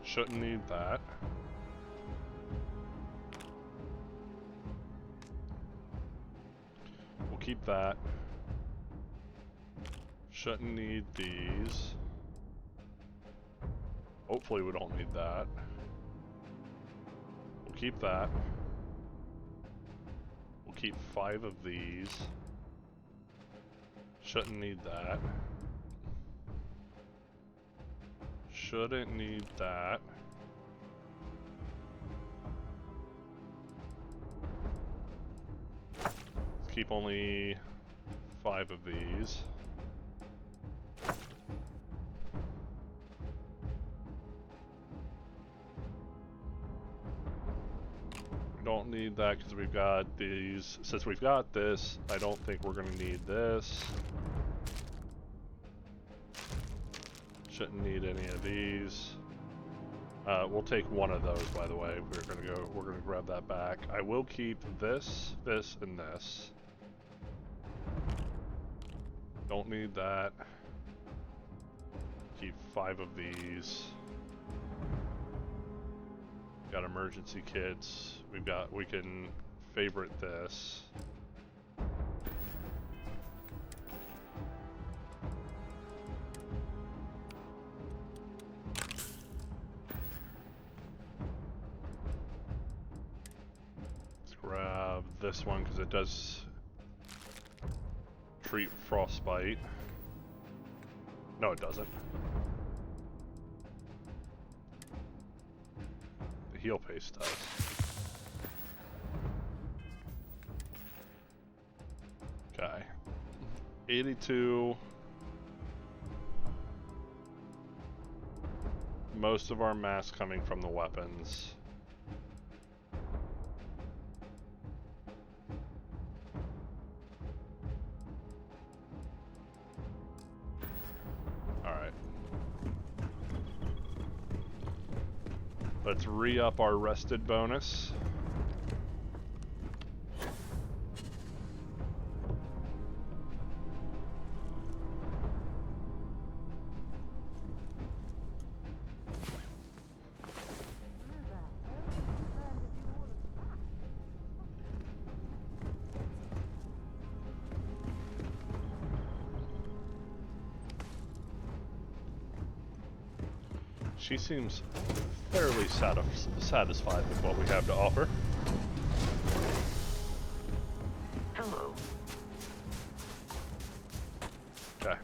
Shouldn't need that. We'll keep that. Shouldn't need these. Hopefully we don't need that. We'll keep that. We'll keep 5 of these. Shouldn't need that. Shouldn't need that. keep only 5 of these. We don't need that because we've got these. Since we've got this, I don't think we're going to need this. Shouldn't need any of these. We'll take one of those, by the way. We're gonna grab that back. I will keep this, this, and this. Don't need that. Keep 5 of these. Got emergency kits. We can favorite this. Grab this one because it does treat frostbite. No, it doesn't. The heal paste does. Okay. 82. Most of our mass coming from the weapons. Let's re-up our rested bonus. She seems fairly satisfied with what we have to offer. Hello. Okay.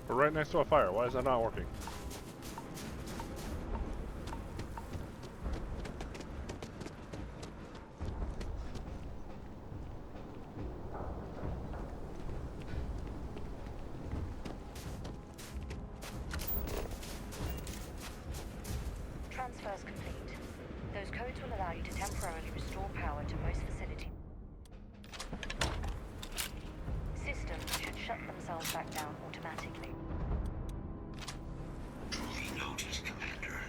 We're right next to a fire. Why is that not working? Transfers complete. Those codes will allow you to temporarily restore power to most facilities. Systems should shut themselves back down automatically. Truly noted, Commander.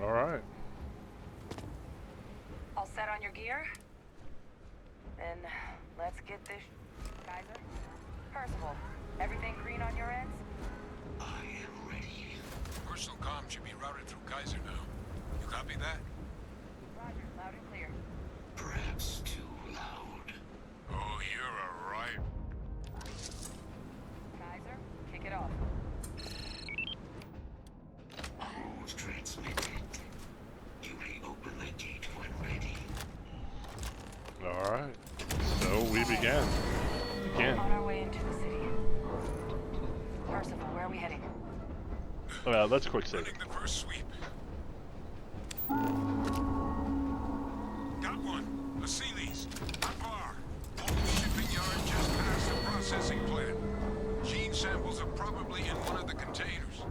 All right. All set on your gear? Then let's get this. Kaiser? Percival, everything green on your ends? I am ready. Personal comm should be routed through Kaiser now. You copy that? Roger, loud and clear. Perhaps too loud. Oh, you're a riot. Kaiser, kick it off. Code transmitted. You may open the gate when ready. All right. So we began. Again. On our way into the city. Percival, where are we heading? Let's quick save. Running the first sweep. Got one. A Sealy's. Not far. Old shipping yard just past the processing plant. Gene samples are probably in one of the containers.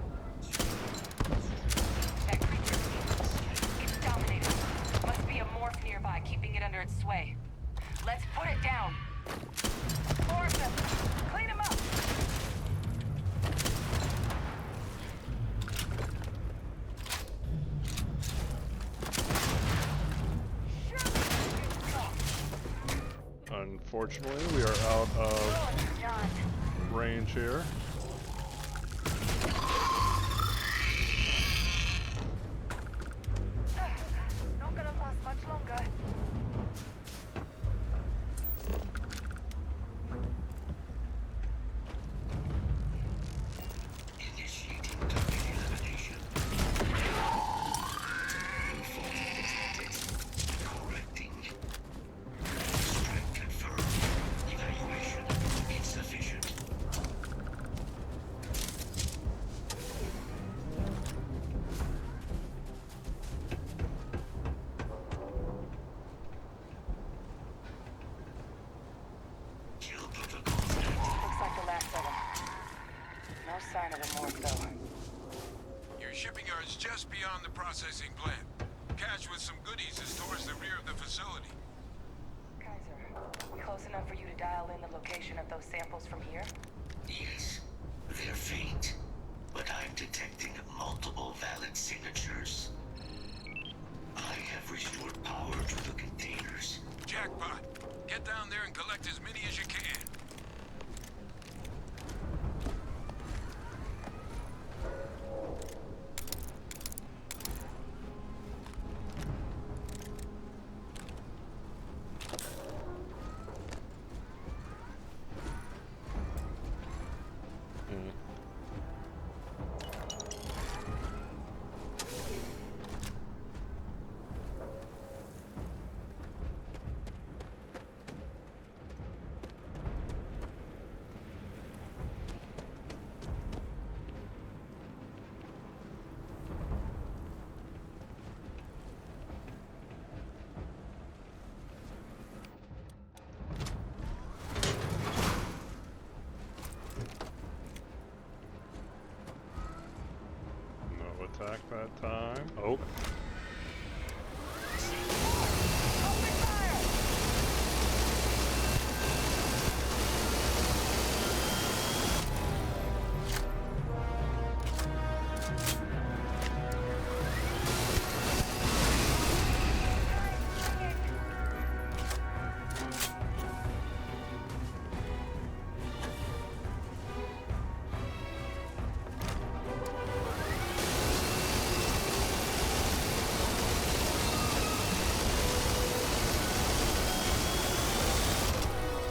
That creature. It's dominated. Must be a morph nearby, keeping it under its sway. Let's put it down. Force him. Clean him up. Unfortunately, we are out of range here. Not gonna last shipping yard's just beyond the processing plant. Cache with some goodies is towards the rear of the facility. Kaiser, we close enough for you to dial in the location of those samples from here? Yes, they're faint, but I'm detecting multiple valid signatures. I have restored power to the containers. Jackpot. Get down there and collect as many as you can. Attack that time. Oh.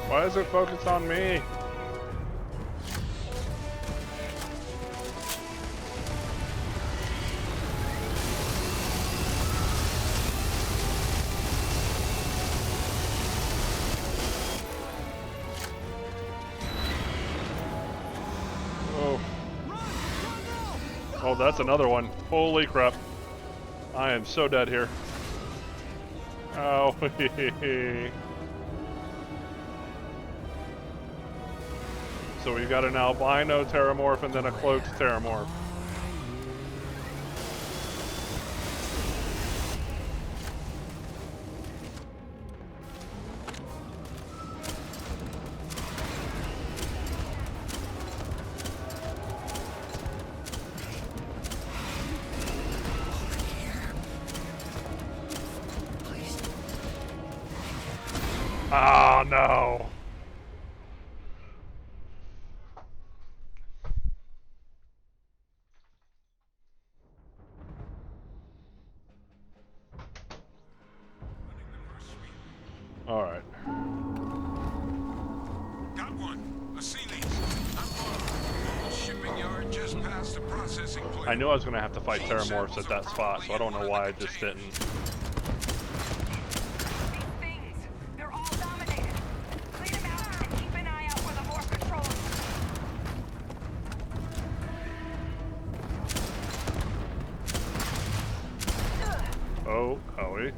Why is it focused on me? Oh. Oh, that's another one. Holy crap. I am so dead here. Oh, So we've got an albino terramorph and then a cloaked terramorph. Oh no! All right. Got one. A sea lease. Not far. Shipping yard just past the processing plant. I knew I was going to have to fight terramorphs at that spot, so I don't know why I just didn't. They're all dominated. Clean them out and keep an eye out for the more control. Oh, Howie.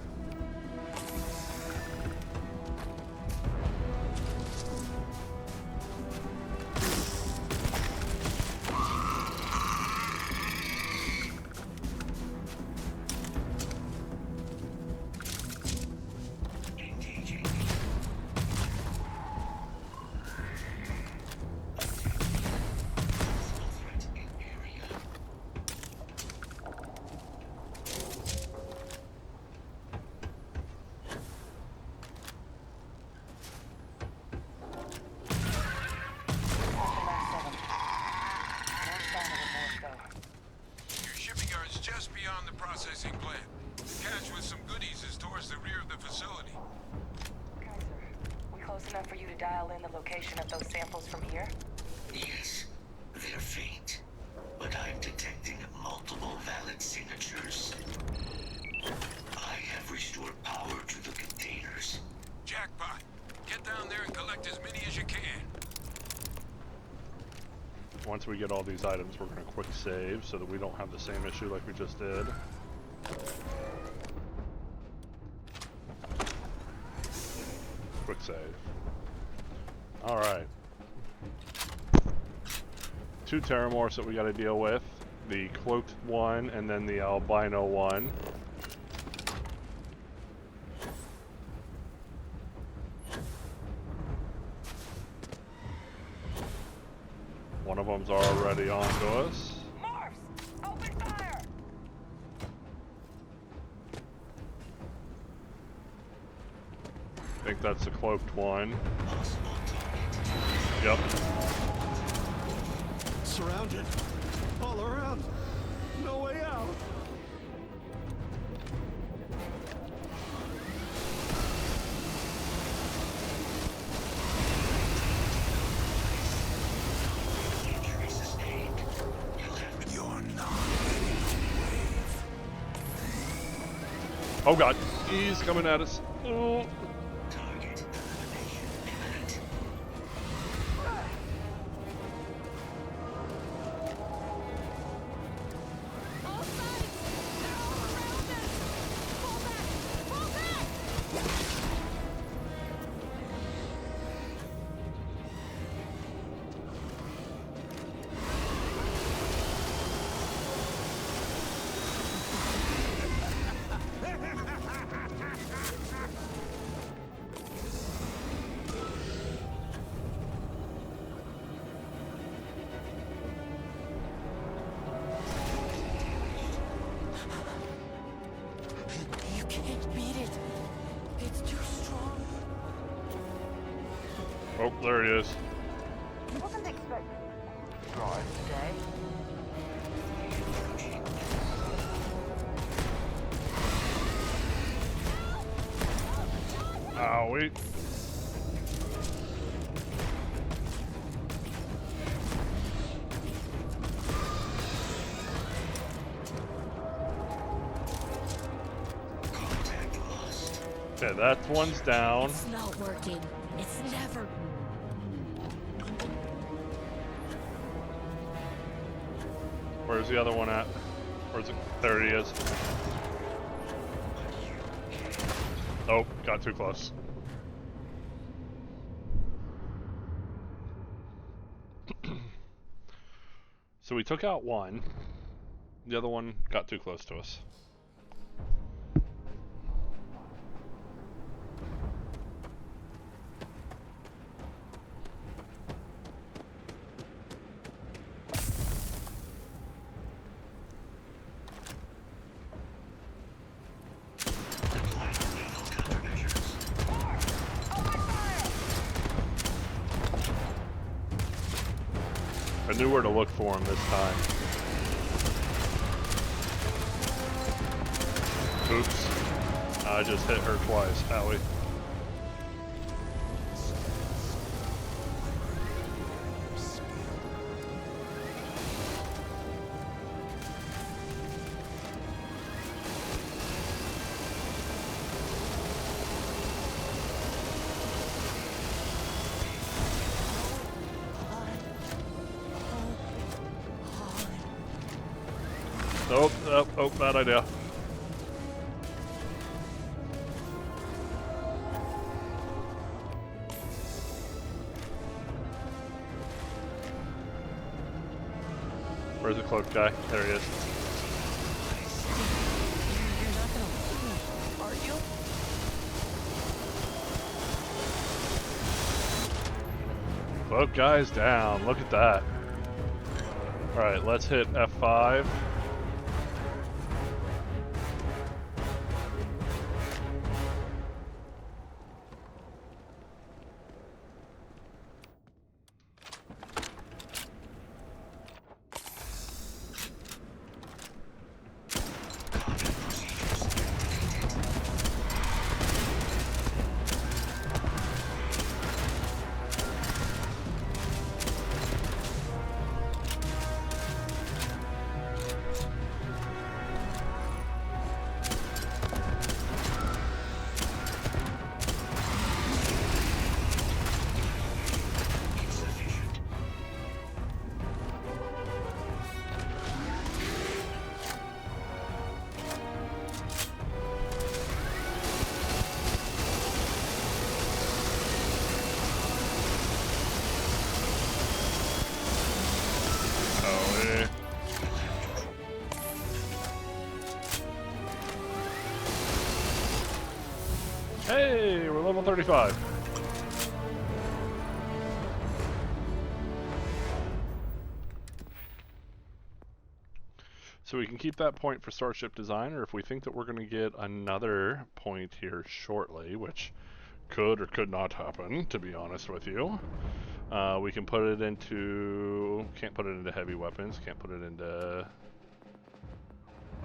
Your shipping yard's just beyond the processing plant. Cache with some goodies is towards the rear of the facility. Kaiser, we close enough for you to dial in the location of those samples from here? Yes, they're faint, but I'm detecting multiple valid signatures. I have restored power to the containers. Jackpot. Get down there and collect as many as you can. Once we get all these items, we're going to quick save so that we don't have the same issue like we just did. Quick save. Alright. 2 terramorphs that we got to deal with. the cloaked one and then the albino one. One of them's already on to us. Morphs! Open fire! I think that's the cloaked one. Yep. Surrounded. All around. No way out. You're not. Oh god, he's coming at us. Oh. You can't beat it. It's too strong. Oh, there he is. Wasn't expecting drive today. Owie. Okay, that one's down. It's not working. It's never. Where's the other one at? Where's it? There he is. Oh, got too close. So we took out one. The other one got too close to us. I knew where to look for him this time. Oops. I just hit her twice, Howie. Oh, bad idea. Where's the cloaked guy? There he is. You're not gonna let me, are you? Cloaked guy's down. Look at that. Alright, let's hit F5. Hey, we're level 35. So we can keep that point for Starship Design, or if we think that we're going to get another point here shortly, which could or could not happen, to be honest with you, we can put it into... Can't put it into heavy weapons, can't put it into...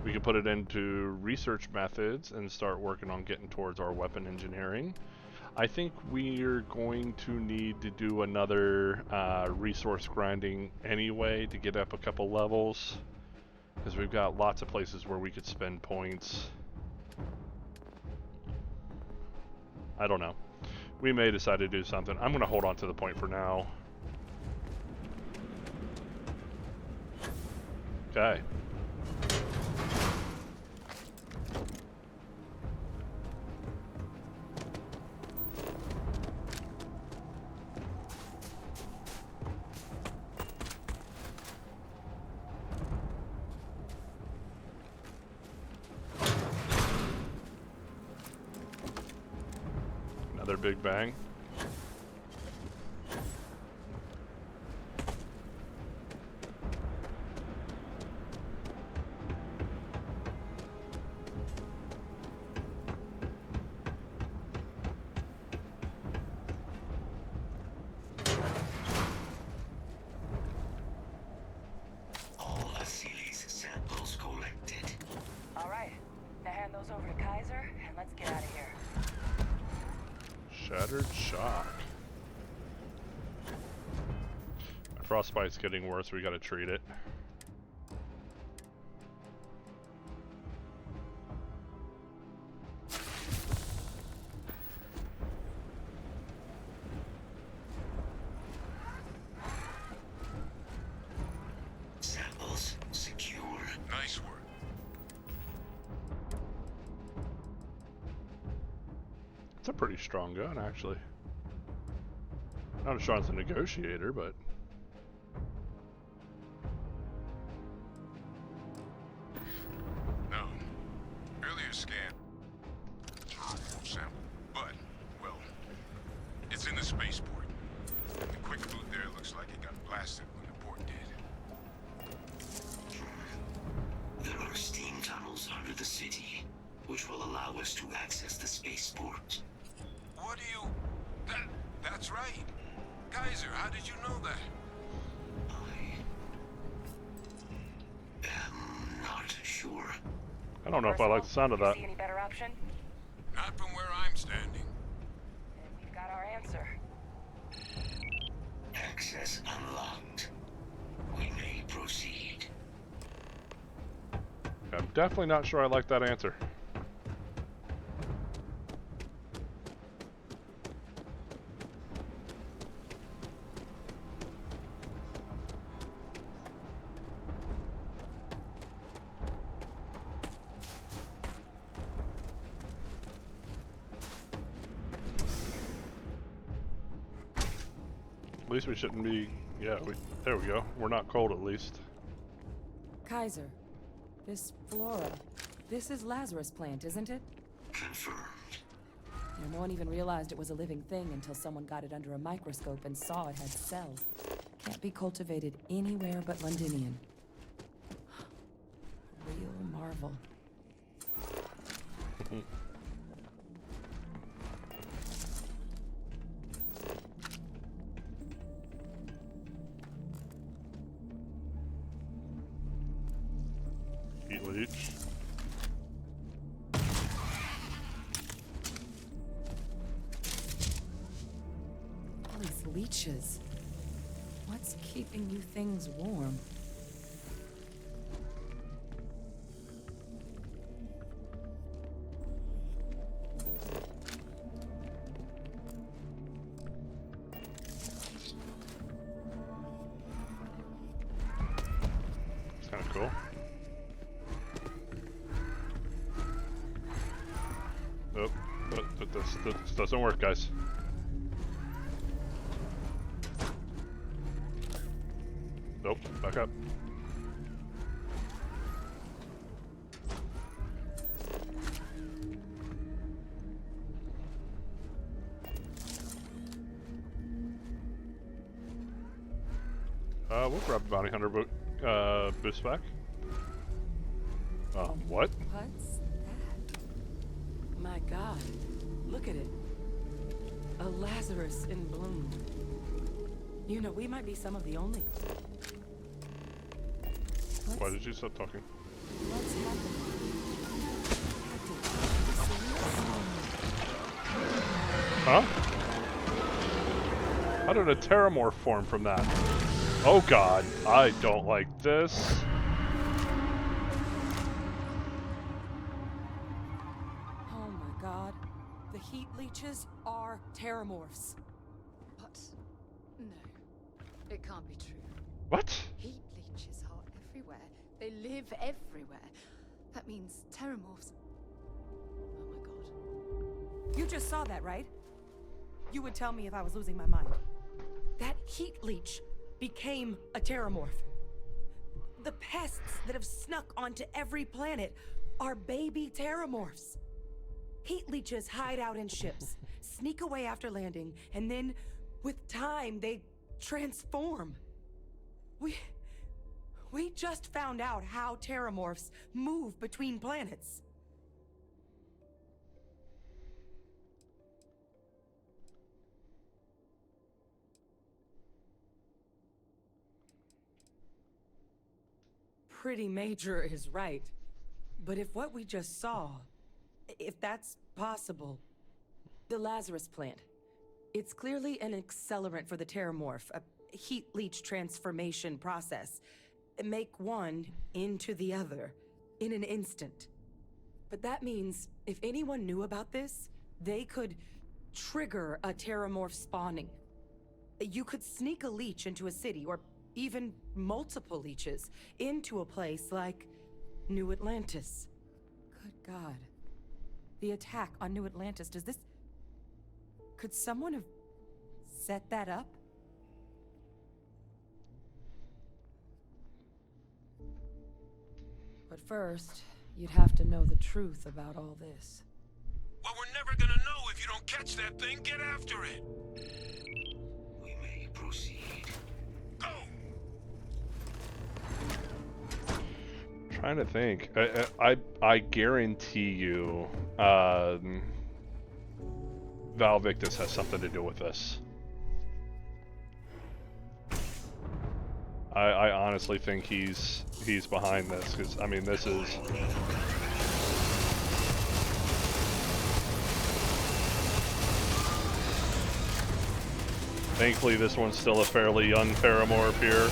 We can put it into research methods and start working on getting towards our weapon engineering. I think we're going to need to do another resource grinding anyway to get up a couple levels, because we've got lots of places where we could spend points. I don't know. We may decide to do something. I'm going to hold on to the point for now. Okay. Another big bang. All Achilles samples collected. All right. Now hand those over to Kaiser, and let's get out of here. Shattered shock. My frostbite's getting worse, we gotta treat it. Samples secure. Nice work. It's a pretty strong gun, actually. Not as strong as a negotiator, but... No. Earlier scan. Sample. But, well, it's in the spaceport. The quick boot there looks like it got blasted when the port did. There are steam tunnels under the city, which will allow us to access the spaceport. What do you... That's right. Kaiser, how did you know that? I'm not sure. I don't know if I like the sound of that. See any better option? Not from where I'm standing. Then we've got our answer. Access unlocked. We may proceed. I'm definitely not sure I like that answer. At least we shouldn't be... Yeah, there we go. We're not cold at least. Kaiser, this flora, this is Lazarus plant, isn't it? Confirmed. You know, no one even realized it was a living thing until someone got it under a microscope and saw it had cells. Can't be cultivated anywhere but Londinian. Real marvel. Heat leech. All these leeches. What's keeping you things warm? It's kind of cool. Oh, this doesn't work, guys. Nope, back up. We'll grab the bounty hunter boost back. What? What's that? My God, look at it. A Lazarus in bloom. You know, we might be some of the only. Why did you stop talking? What's happening? Huh? How did a Terramorph form from that? Oh god, I don't like this. Oh my God. The heat leeches are Terramorphs. What? No. It can't be true. What? Heat leeches are everywhere. They live everywhere. That means Terramorphs. Oh my god. You just saw that, right? You would tell me if I was losing my mind. That heat leech became a Terramorph. The pests that have snuck onto every planet are baby Terramorphs. Heat leeches hide out in ships, sneak away after landing, and then, with time, they transform. We just found out how Terramorphs move between planets. Pretty major is right. But if what we just saw, if that's possible, the Lazarus plant, it's clearly an accelerant for the Terramorph, a heat leech transformation process. Make one into the other in an instant. But that means if anyone knew about this, they could trigger a Terramorph spawning. You could sneak a leech into a city, or even multiple leeches, into a place like New Atlantis. Good God. The attack on New Atlantis, does this... Could someone have set that up? But first, you'd have to know the truth about all this. Well, we're never gonna know if you don't catch that thing. Get after it. We may proceed. Go! Trying to think. I guarantee you, Val Victus has something to do with this. I honestly think he's behind this, because I mean this is. Thankfully, this one's still a fairly young Terramorph here.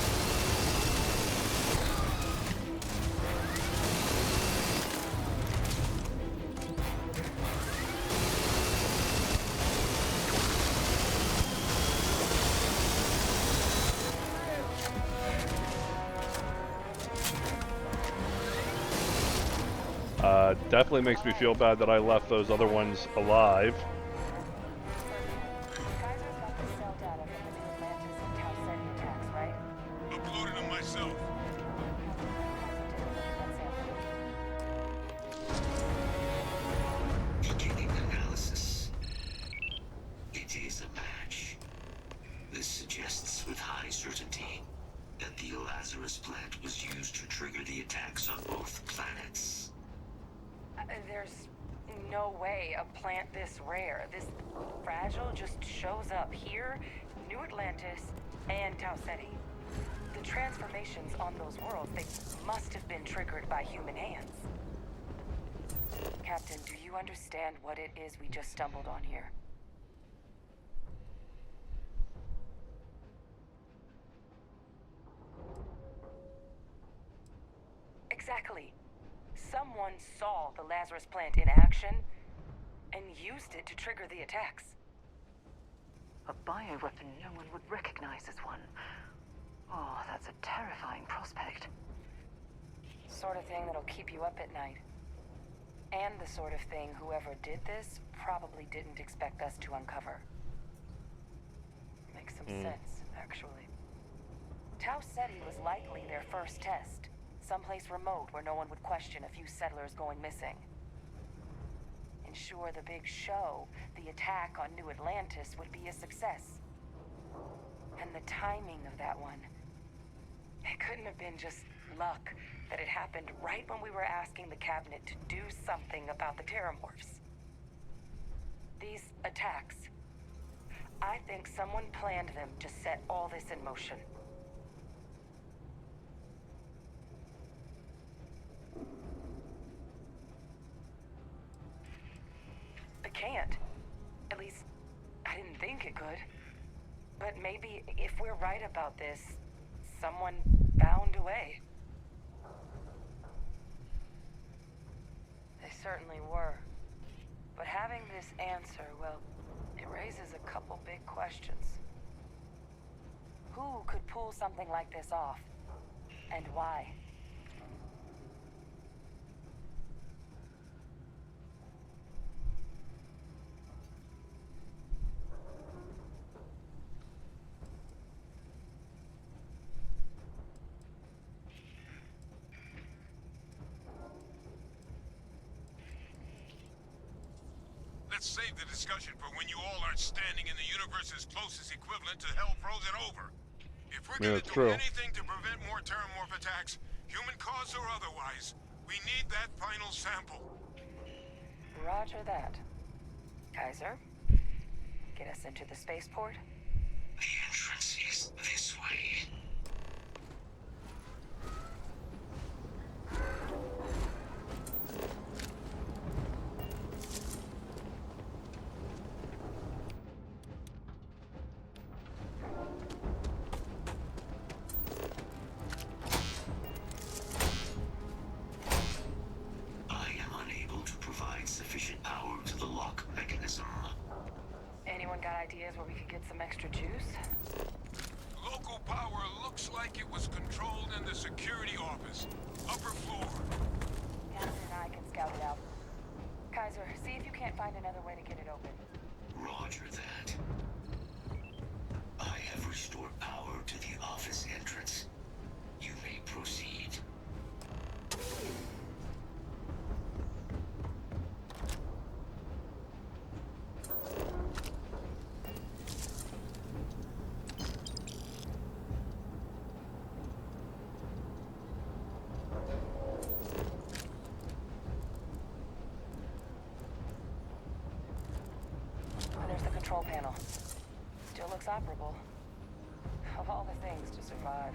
Definitely makes me feel bad that I left those other ones alive. Uploaded them myself. Beginning analysis. It is a match. This suggests with high certainty that the Lazarus plant was used to trigger the attacks on both planets. There's no way a plant this rare, this fragile, just shows up here, New Atlantis, and Tau Ceti. The transformations on those worlds, they must have been triggered by human hands. Captain, do you understand what it is we just stumbled on here? Exactly. Someone saw the Lazarus plant in action and used it to trigger the attacks. A bioweapon no one would recognize as one. Oh, that's a terrifying prospect. Sort of thing that'll keep you up at night. And the sort of thing whoever did this probably didn't expect us to uncover. Makes some sense, actually. Tau Ceti was likely their first test. Someplace remote where no one would question a few settlers going missing. Ensure the big show, the attack on New Atlantis, would be a success. And the timing of that one, It couldn't have been just luck that it happened right when we were asking the cabinet to do something about the Terramorphs. These attacks, I think someone planned them to set all this in motion. It can't. At least, I didn't think it could. But maybe if we're right about this, someone found a way. They certainly were. But having this answer, well, it raises a couple big questions. Who could pull something like this off? And why? Let's save the discussion for when you all are standing in the universe's closest equivalent to hell frozen over. If we're gonna do anything to prevent more Terramorph attacks, human caused or otherwise, we need that final sample. Roger that. Kaiser, get us into the spaceport? The entrance is this way. Where we could get some extra juice? Local power looks like it was controlled in the security office. Upper floor. Captain and I can scout it out. Kaiser, see if you can't find another way to get it open. Roger that. I have restored power to the office entrance. You may proceed. Control panel. Still looks operable. Of all the things to survive.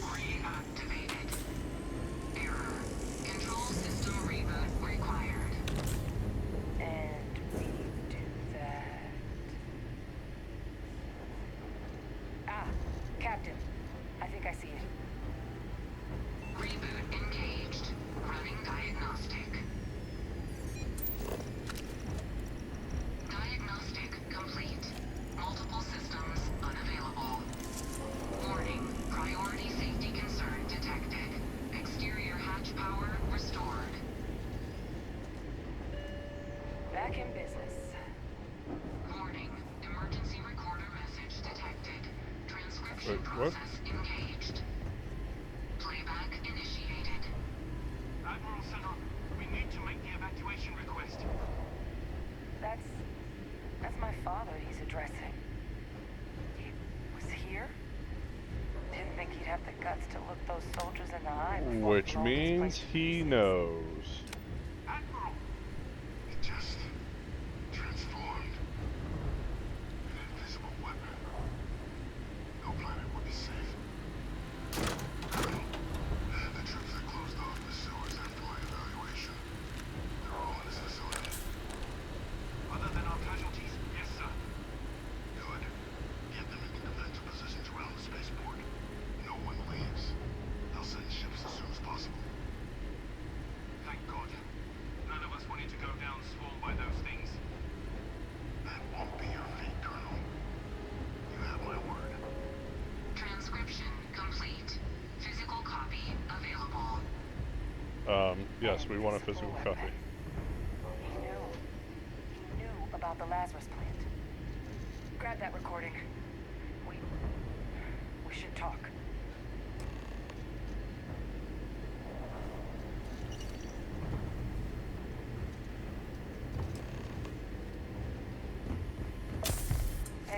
Reactivated. Error. Control system reboot required. And we do that. Ah, Captain. I think I see it. Reboot engaged. Running diagnostic. Diagnostic complete. Multiple systems unavailable. Warning. Priority safety concern detected. Exterior hatch power restored. Back in business. Warning. Emergency recorder message detected. Transcription process engaged. Playback initiated. Admiral Center, we need to make the evacuation request. That's my father he's addressing. He was here? Didn't think he'd have the guts to look those soldiers in the eye. Which means he knows. Admiral! It just transformed. An invisible weapon. No planet would be safe. The troops that closed off the sewers after my evaluation. They're all in this facility. Other than our casualties, yes, sir. Good. Get them into defensive positions around the spaceport. No one leaves. They'll send ships as soon as possible. Thank God. None of us wanted to go down swarmed by those things. That won't be your fate, Colonel. You have my word. Transcription complete. Physical copy available. Yes, we want a physical copy. He knew about the Lazarus plant. Grab that recording. We should talk.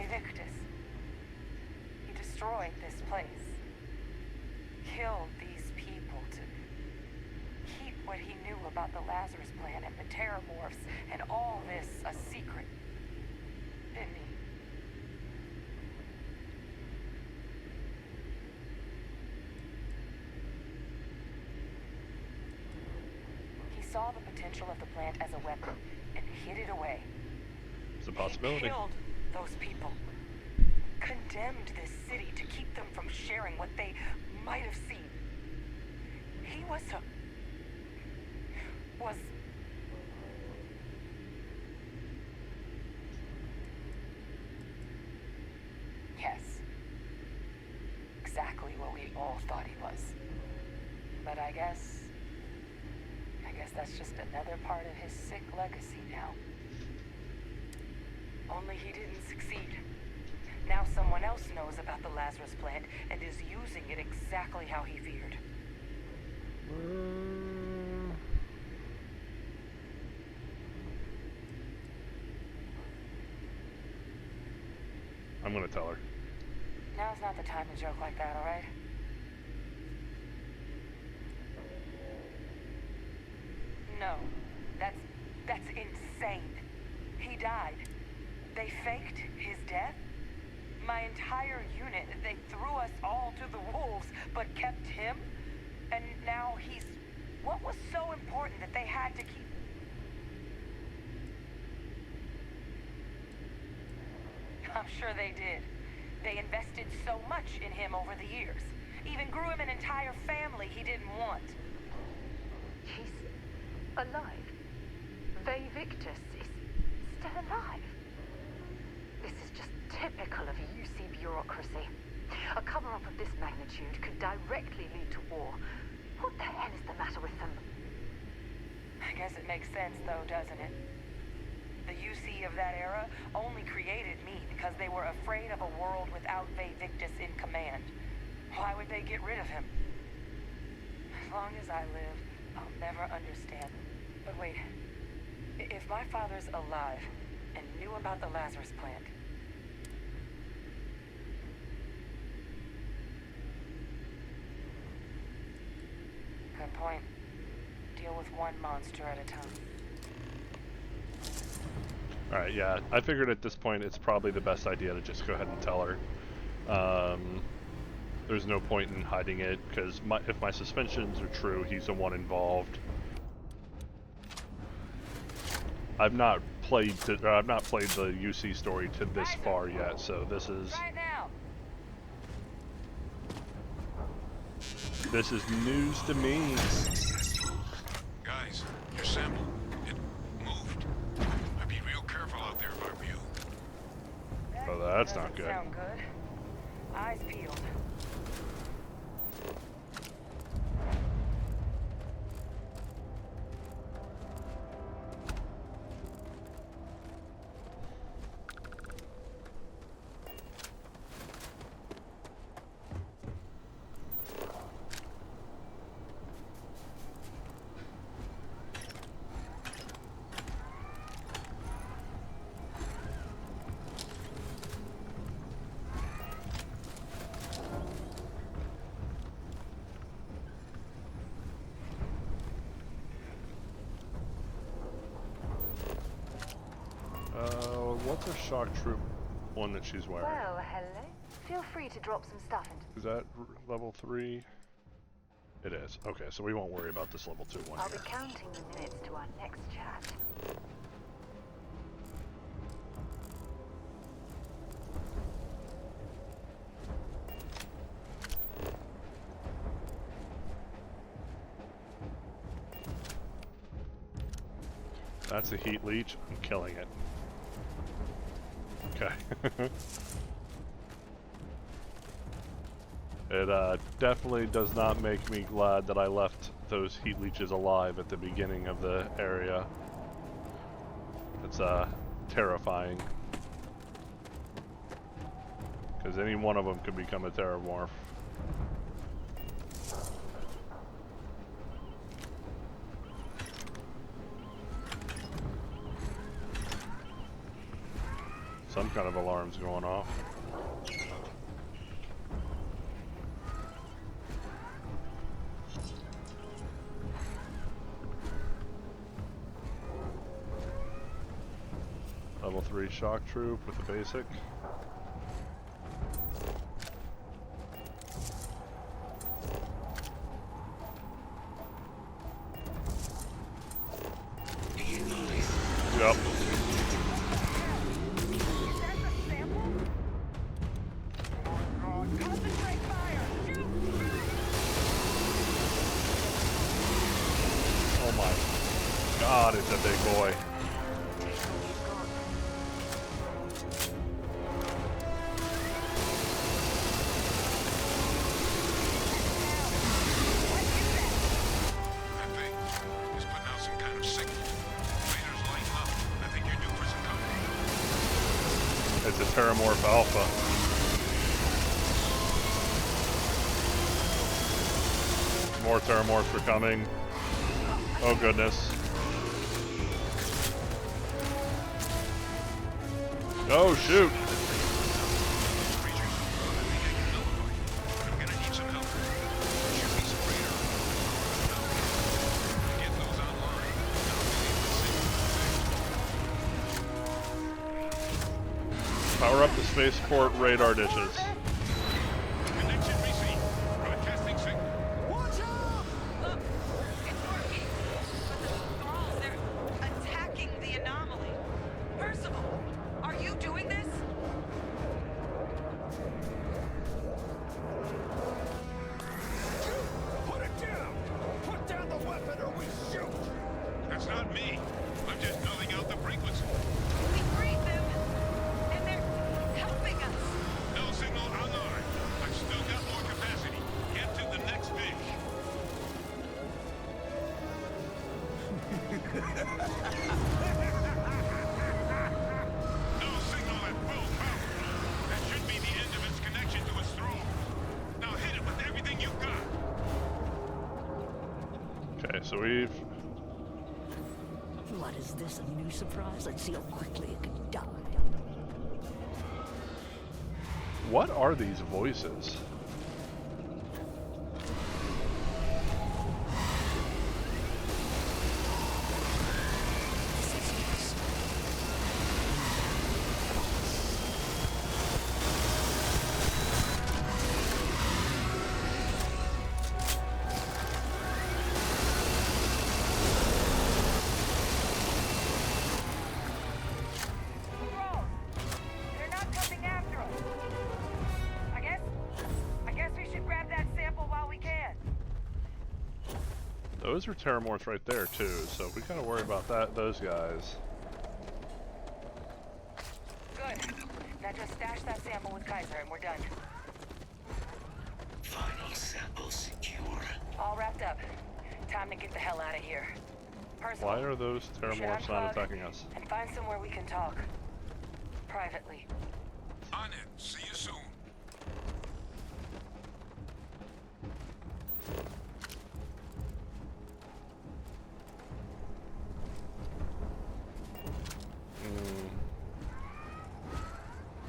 Victus. He destroyed this place. Killed these people to keep what he knew about the Lazarus Plant and the Terramorphs and all this a secret. Didn't he? He saw the potential of the plant as a weapon and hid it away. It's a possibility. He killed those people. Condemned this city to keep them from sharing what they might have seen. He was yes. Exactly what we all thought he was. But I guess that's just another part of his sick legacy now. Only he didn't succeed. Now someone else knows about the Lazarus Plant and is using it exactly how he feared. I'm gonna tell her. Now's not the time to joke like that, all right? No, that's insane. He died. They faked his death? My entire unit, they threw us all to the wolves, but kept him? And now he's... What was so important that they had to keep... I'm sure they did. They invested so much in him over the years. Even grew him an entire family he didn't want. He's alive. Victus is still alive. This is just typical of UC bureaucracy. A cover-up of this magnitude could directly lead to war. What the hell is the matter with them? I guess it makes sense, though, doesn't it? The UC of that era only created me because they were afraid of a world without Victus in command. Why would they get rid of him? As long as I live, I'll never understand. But wait, if my father's alive and knew about the Lazarus Plant... Good point. Deal with one monster at a time. Alright, yeah. I figured at this point it's probably the best idea to just go ahead and tell her. There's no point in hiding it, because if my suspicions are true, he's the one involved. I've not played the UC story to this far yet, so this is... This is news to me. Guys, your sample, it moved. I'd be real careful out there if I were you. Oh, that's not good. Sound good. Eyes peeled. What's a shock troop one that she's wearing? Well, hello. Feel free to drop some stuff into... Is that level 3? It is. Okay, so we won't worry about this level 2 one I'll here. be counting the minutes to our next chat. That's a heat leech. I'm killing it. Okay. It definitely does not make me glad that I left those heat leeches alive at the beginning of the area. It's terrifying. Because any one of them could become a terramorph. Some kind of alarm's going off. Level 3 shock troop with the basic. Yep. Oh my God, it's a big boy. It's a Terramorph Alpha. More Terramorphs are coming. Oh goodness. Oh shoot! Power up the spaceport radar dishes. So we've... What is this, a new surprise? Let's see how quickly it can die. What are these voices? Those are Terramorphs right there too, so we gotta worry about those guys. Good. Now just stash that sample with Kaiser and we're done. Final sample secure. All wrapped up. Time to get the hell out of here. Personal, why are those Terramorphs not attacking us? And find somewhere we can talk. Privately. On it. See you soon.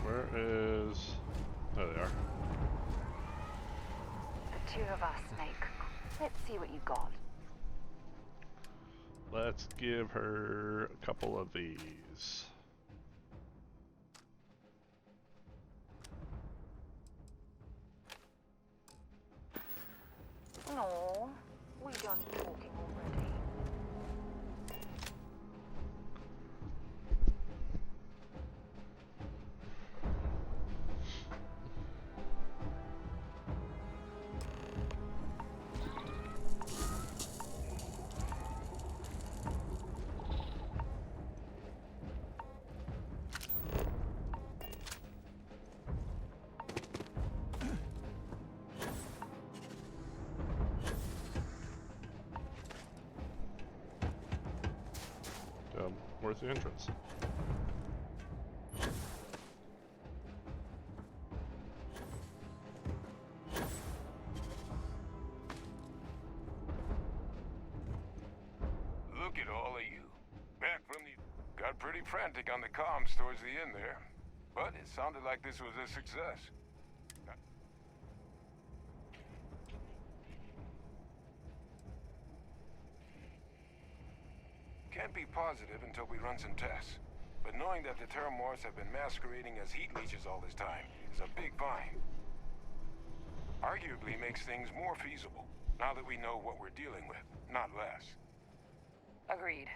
Where is... There they are. The two of us, Snake. Let's see what you got. Let's give her a couple of these. No, we done talking already. Where's the entrance? Look at all of you. Back from the... Got pretty frantic on the comms towards the end there. but it sounded like this was a success. Can't be positive until we run some tests. But knowing that the Terramorphs have been masquerading as heat leeches all this time is a big find. Arguably makes things more feasible, now that we know what we're dealing with, not less. Agreed.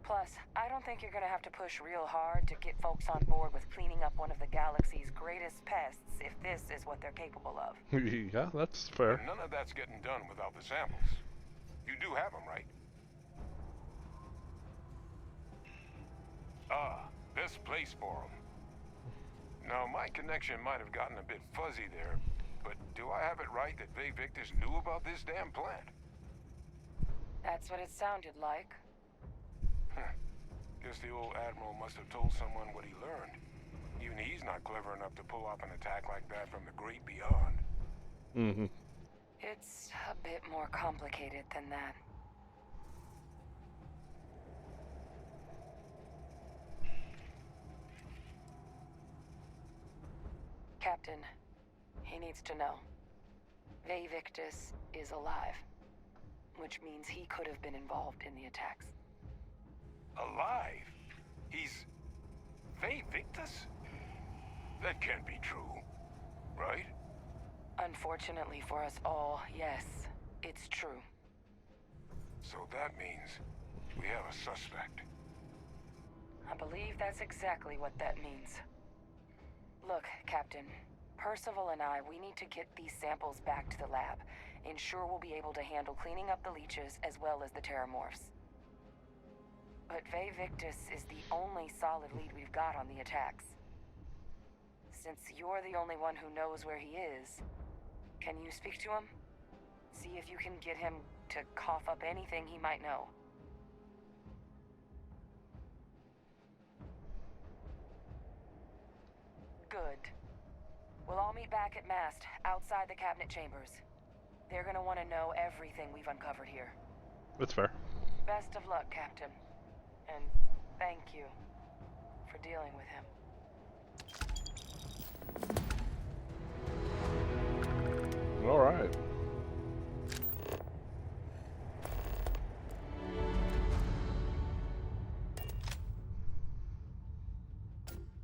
Plus, I don't think you're gonna have to push real hard to get folks on board with cleaning up one of the galaxy's greatest pests if this is what they're capable of. Yeah, that's fair. And none of that's getting done without the samples. You do have them, right? Ah, this place for them. Now, my connection might have gotten a bit fuzzy there, but do I have it right that Vae Victus knew about this damn plant? That's what it sounded like. Guess the old Admiral must have told someone what he learned. Even he's not clever enough to pull off an attack like that from the great beyond. Mm-hmm. It's a bit more complicated than that. Captain, he needs to know. Vae Victus is alive, which means he could have been involved in the attacks. Alive? He's... Vae Victus? That can't be true, right? Unfortunately for us all, yes, it's true. So that means we have a suspect. I believe that's exactly what that means. Look, Captain, Percival and I, we need to get these samples back to the lab. Ensure we'll be able to handle cleaning up the leeches as well as the Terramorphs. But Vae Victus is the only solid lead we've got on the attacks. Since you're the only one who knows where he is, can you speak to him? See if you can get him to cough up anything he might know. Good. We'll all meet back at Mast, outside the cabinet chambers. They're gonna want to know everything we've uncovered here. That's fair. Best of luck, Captain. And thank you for dealing with him. All right.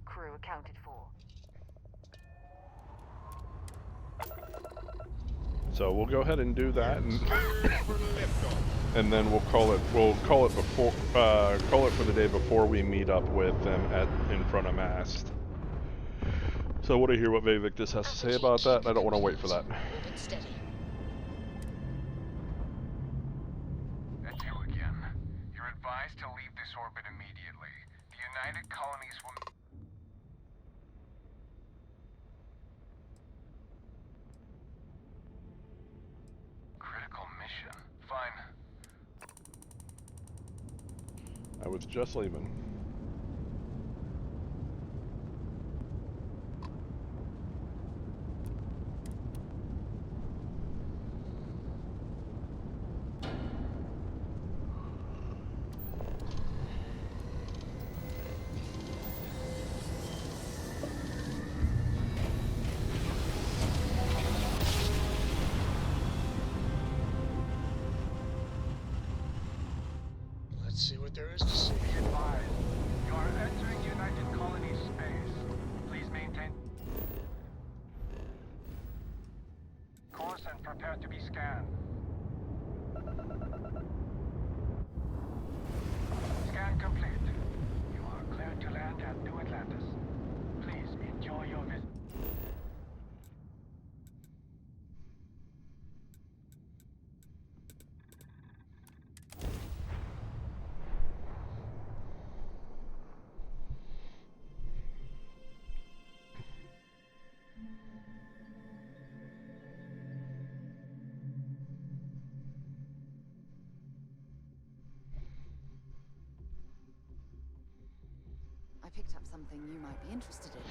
Crew accounted for. So we'll go ahead and do that, and then we'll call it before call it for the day before we meet up with them in front of Mast. So I want to hear what Vae Victus has to say about that. I don't want to wait for that. Steady. That's you again. You're advised to leave this orbit immediately. The United Colonies will... Critical mission. Fine. I was just leaving. Let's see what there is to see. Be advised. You are entering United Colonies space. Please maintain course and prepare to be scanned. Scan complete. You are cleared to land at New Atlantis. Please enjoy your visit. I picked up something you might be interested in.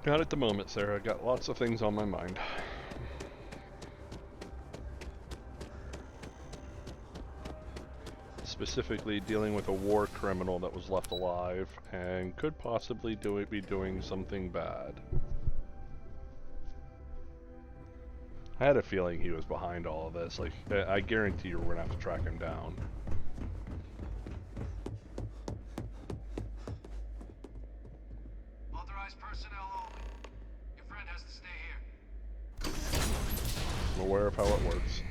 Not at the moment, Sarah. I got lots of things on my mind. specifically dealing with a war criminal that was left alive and could possibly be doing something bad. I had a feeling he was behind all of this. Like, I guarantee you we're gonna have to track him down. Authorized personnel only. Your friend has to stay here. I'm aware of how it works.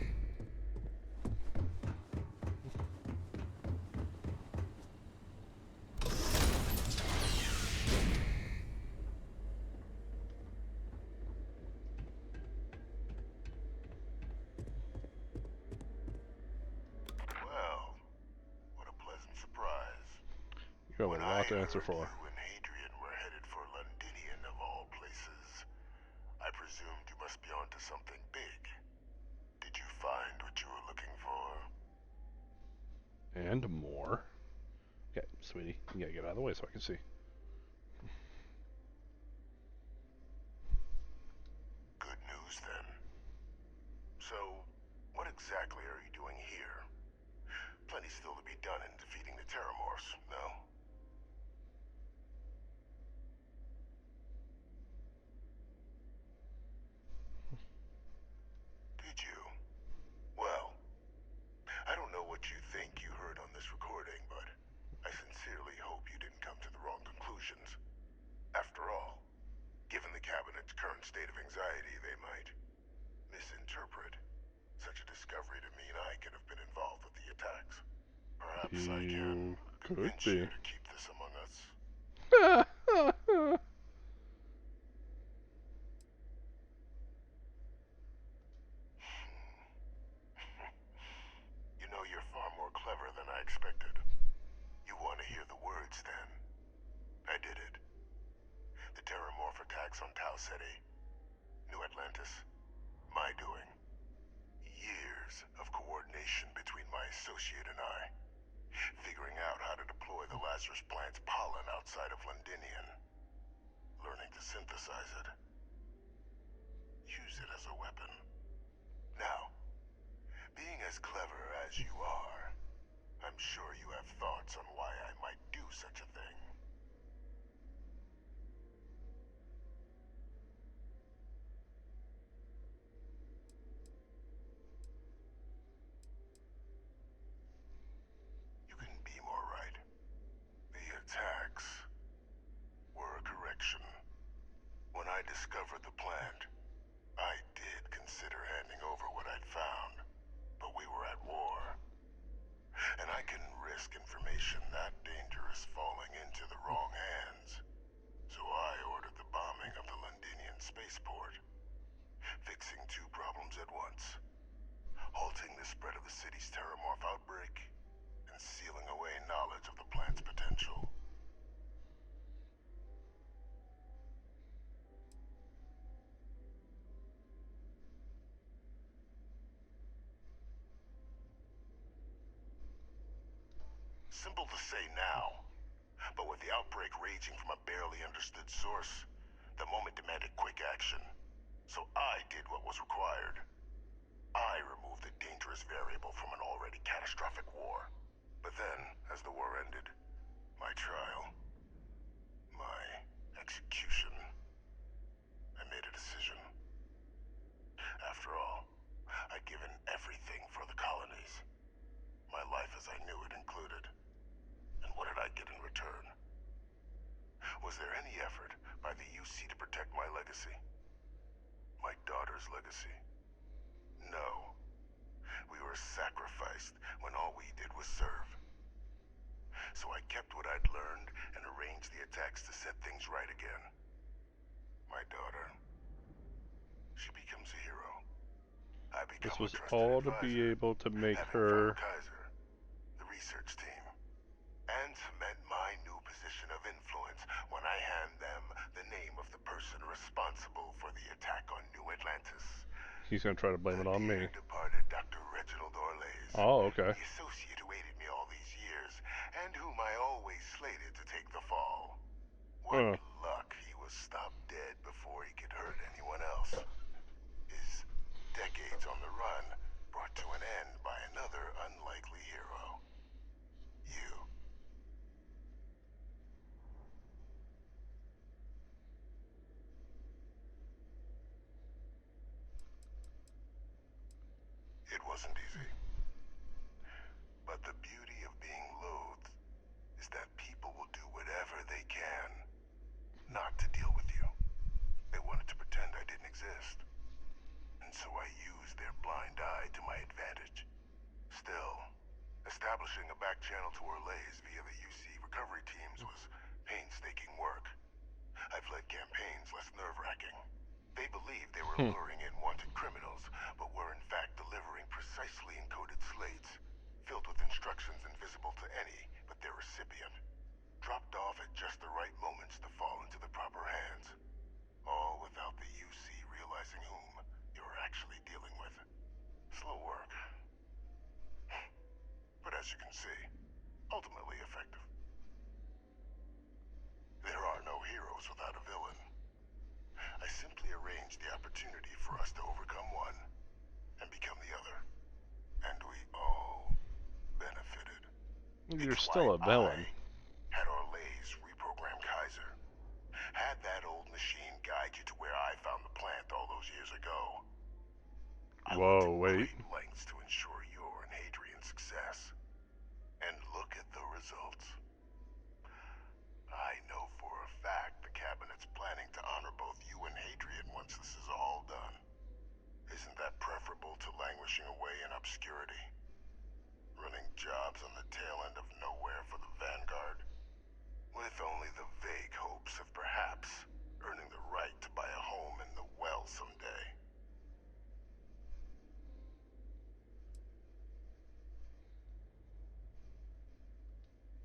Well, what a pleasant surprise. You have a lot to answer for. You and Hadrian were headed for Londinian of all places. I presumed you must be onto something big. Did you find what you were looking for? And more. Okay, sweetie, you gotta get out of the way so I can see. Good news, then. So, what exactly are you doing here? Plenty still to be done in defeating the Terramorphs, no? Did you? Well, I don't know what you think you heard on this recording, but I sincerely hope you didn't come to the wrong conclusions. After all, given the Cabinet's current state of anxiety, they might misinterpret such a discovery to mean I could have been involved with the attacks. Perhaps I can convince you to keep this among us. You know, you're far more clever than I expected. You want to hear the words, then? I did it. The Terramorph attacks on Tau City, New Atlantis, my doing. Years of coordination between my associate and I, figuring out how to deploy the Lazarus plant's pollen outside of Londinian, learning to synthesize it, use it as a weapon. Now, being as clever as you are, I'm sure you have thoughts on why I might do such a thing. You couldn't be more right. The attacks were a correction. When I discovered the plant, I did consider handing over what I'd found, but we were at war. And I couldn't risk information that dangerous falling into the wrong hands. So I ordered the bombing of the Londinian spaceport, fixing two problems at once. Halting the spread of the city's Terramorph outbreak, and sealing away knowledge of the plant's potential. Simple to say now, but with the outbreak raging from a barely understood source, the moment demanded quick action. So I did what was required. I removed a dangerous variable from an already catastrophic war. But then, as the war ended, my trial, my execution, I made a decision. After all, I'd given everything for the colonies. My life as I knew it included. And what did I get in return? Was there any effort by the UC to protect my legacy? My daughter's legacy? No. We were sacrificed when all we did was serve. So I kept what I'd learned and arranged the attacks to set things right again. My daughter, she becomes a hero. I become This was a trusted all to advisor, be able to make having her... found Kaiser, the research team, and cement my new position of influence when I hand them the name of the person responsible for the attack on New Atlantis. He's gonna try to blame it on me. Departed Dr. Reginald Orlays. Oh, okay. The associate who aided me all these years, and whom I always slated to take the fall. What luck he was stopped dead before he could hurt anyone else. His decades on the run brought to an end by another unlikely hero. It wasn't easy. But the beauty of being loathed is that people will do whatever they can not to deal with you. They wanted to pretend I didn't exist. And so I used their blind eye to my advantage. Still, establishing a back channel to Orlays via the UC recovery teams was painstaking work. I've led campaigns less nerve-wracking. They believed they were luring in wanted criminals, but were in fact delivering precisely encoded slates, filled with instructions invisible to any but their recipient, dropped off at just the right moments to fall into the proper hands. All without the UC realizing whom you're actually dealing with. Slow work. But as you can see, ultimately effective. There are no heroes without a villain. I simply arranged the opportunity for us to overcome one and become the other. And we all benefited. You're still a villain. Had Orlays reprogram Kaiser. Had that old machine guide you to where I found the plant all those years ago. Whoa, wait. Lengths to ensure your and Hadrian's success. And look at the results. I know for a fact the Cabinet's planning to honor both you and Hadrian once this is all done. Isn't that preferable to languishing away in obscurity? Running jobs on the tail end of nowhere for the Vanguard? With only the vague hopes of perhaps earning the right to buy a home in the well someday.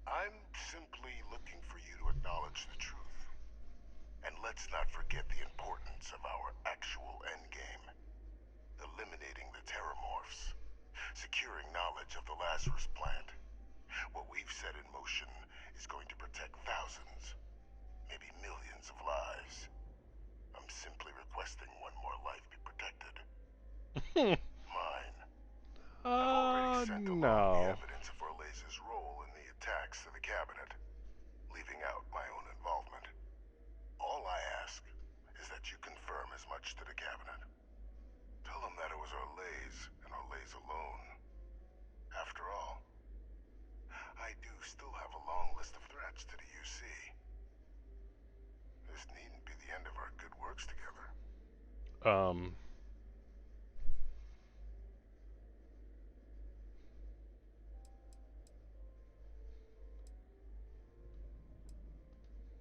I'm simply looking for you to acknowledge the truth. And let's not forget the importance of our actual endgame. Eliminating the Terramorphs. Securing knowledge of the Lazarus plant. What we've set in motion is going to protect thousands, maybe millions of lives. I'm simply requesting one more life be protected. Mine. I've already sent along the evidence of Orlays' role in the attacks to the Cabinet, leaving out my own involvement. All I ask is that you confirm as much to the Cabinet. Tell them that it was Orlays and Orlays alone. After all, I do still have a long list of threats to the UC. This needn't be the end of our good works together.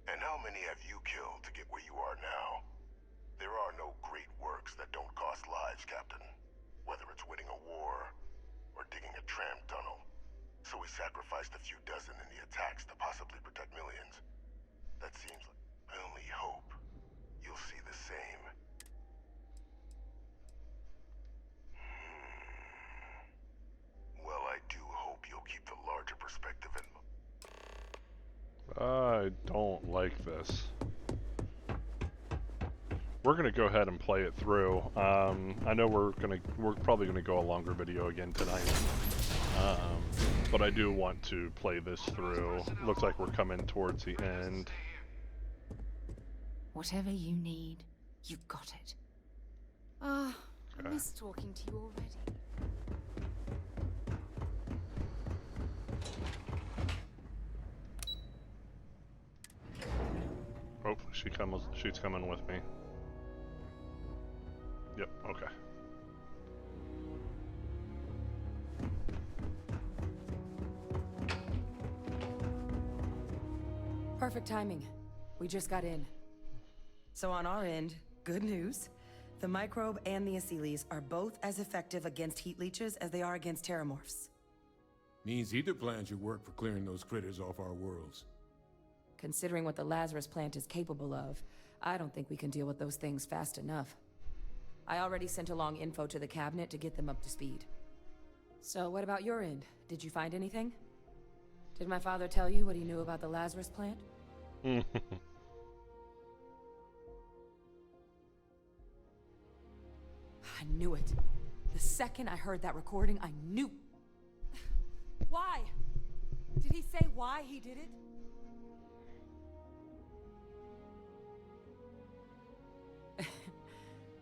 And how many have you killed to get where you are now? There are no great works that don't cost lives, Captain. Whether it's winning a war, or digging a tram tunnel. So we sacrificed a few dozen in the attacks to possibly protect millions. That seems like... I only hope you'll see the same. Well, I do hope you'll keep the larger perspective in mind. I don't like this. We're gonna go ahead and play it through. I know we're probably gonna go a longer video again tonight. But I do want to play this through. Looks like we're coming towards the end. Whatever you need, you got it. Ah, I miss talking to you already. Oh, she's coming with me. Yep, okay. Perfect timing. We just got in. So on our end, good news. The microbe and the Asylees are both as effective against heat leeches as they are against terramorphs. Means either plan should work for clearing those critters off our worlds. Considering what the Lazarus plant is capable of, I don't think we can deal with those things fast enough. I already sent along info to the Cabinet to get them up to speed. So what about your end? Did you find anything? Did my father tell you what he knew about the Lazarus plant? I knew it. The second I heard that recording, I knew. Why? Did he say why he did it?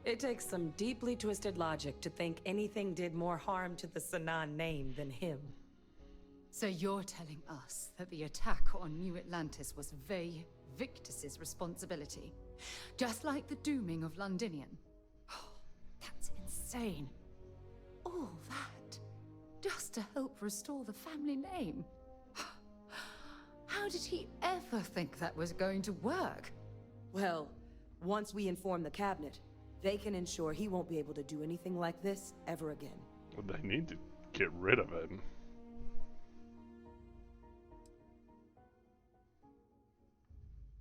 It takes some deeply twisted logic to think anything did more harm to the Sanan name than him. So you're telling us that the attack on New Atlantis was Victus's responsibility? Just like the dooming of Londinian? Oh, that's insane. All that, just to help restore the family name? How did he ever think that was going to work? Well, once we inform the cabinet, they can ensure he won't be able to do anything like this ever again. Well, they need to get rid of him.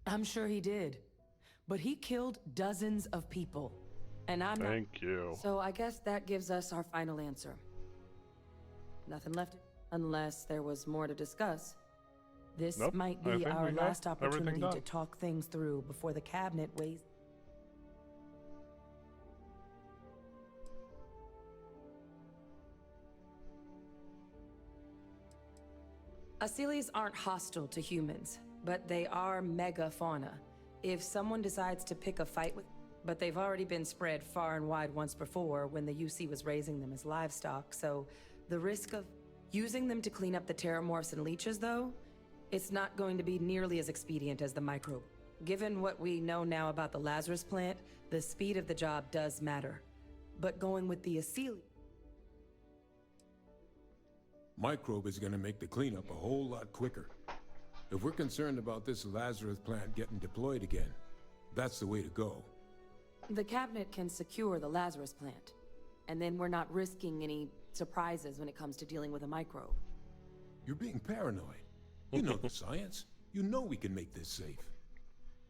I'm sure he did. But he killed dozens of people. And I'm not... Thank you. So I guess that gives us our final answer. Nothing left, unless there was more to discuss. This Nope, might I be think our we got last opportunity everything to done. talk things through before the cabinet weighs... Asylees aren't hostile to humans, but they are megafauna. If someone decides to pick a fight with... But they've already been spread far and wide once before when the UC was raising them as livestock, so the risk of using them to clean up the terramorphs and leeches, though, it's not going to be nearly as expedient as the microbe. Given what we know now about the Lazarus plant, the speed of the job does matter. But going with the Asylees... Microbe is gonna make the cleanup a whole lot quicker. If we're concerned about this Lazarus plant getting deployed again, that's the way to go. The cabinet can secure the Lazarus plant, and then we're not risking any surprises when it comes to dealing with a microbe. You're being paranoid. You know the science. You know we can make this safe.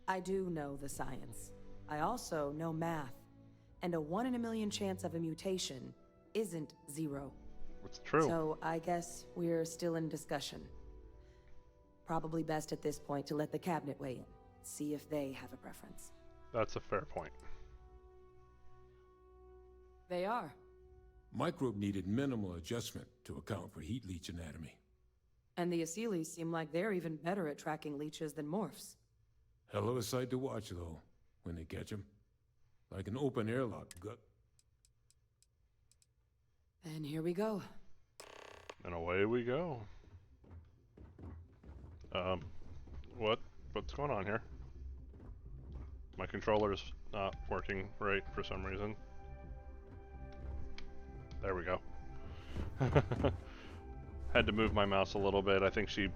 I do know the science. I also know math. And a 1 in a million chance of a mutation isn't 0. It's true. So I guess we're still in discussion. Probably best at this point to let the cabinet weigh in. See if they have a preference. That's a fair point. They are. Microbe needed minimal adjustment to account for heat leech anatomy. And the Asylees seem like they're even better at tracking leeches than morphs. Hell of a sight to watch, though, when they catch them. Like an open airlock gut. And here we go. And away we go. What's going on here? My controller's not working right for some reason. There we go. Had to move my mouse a little bit. I think she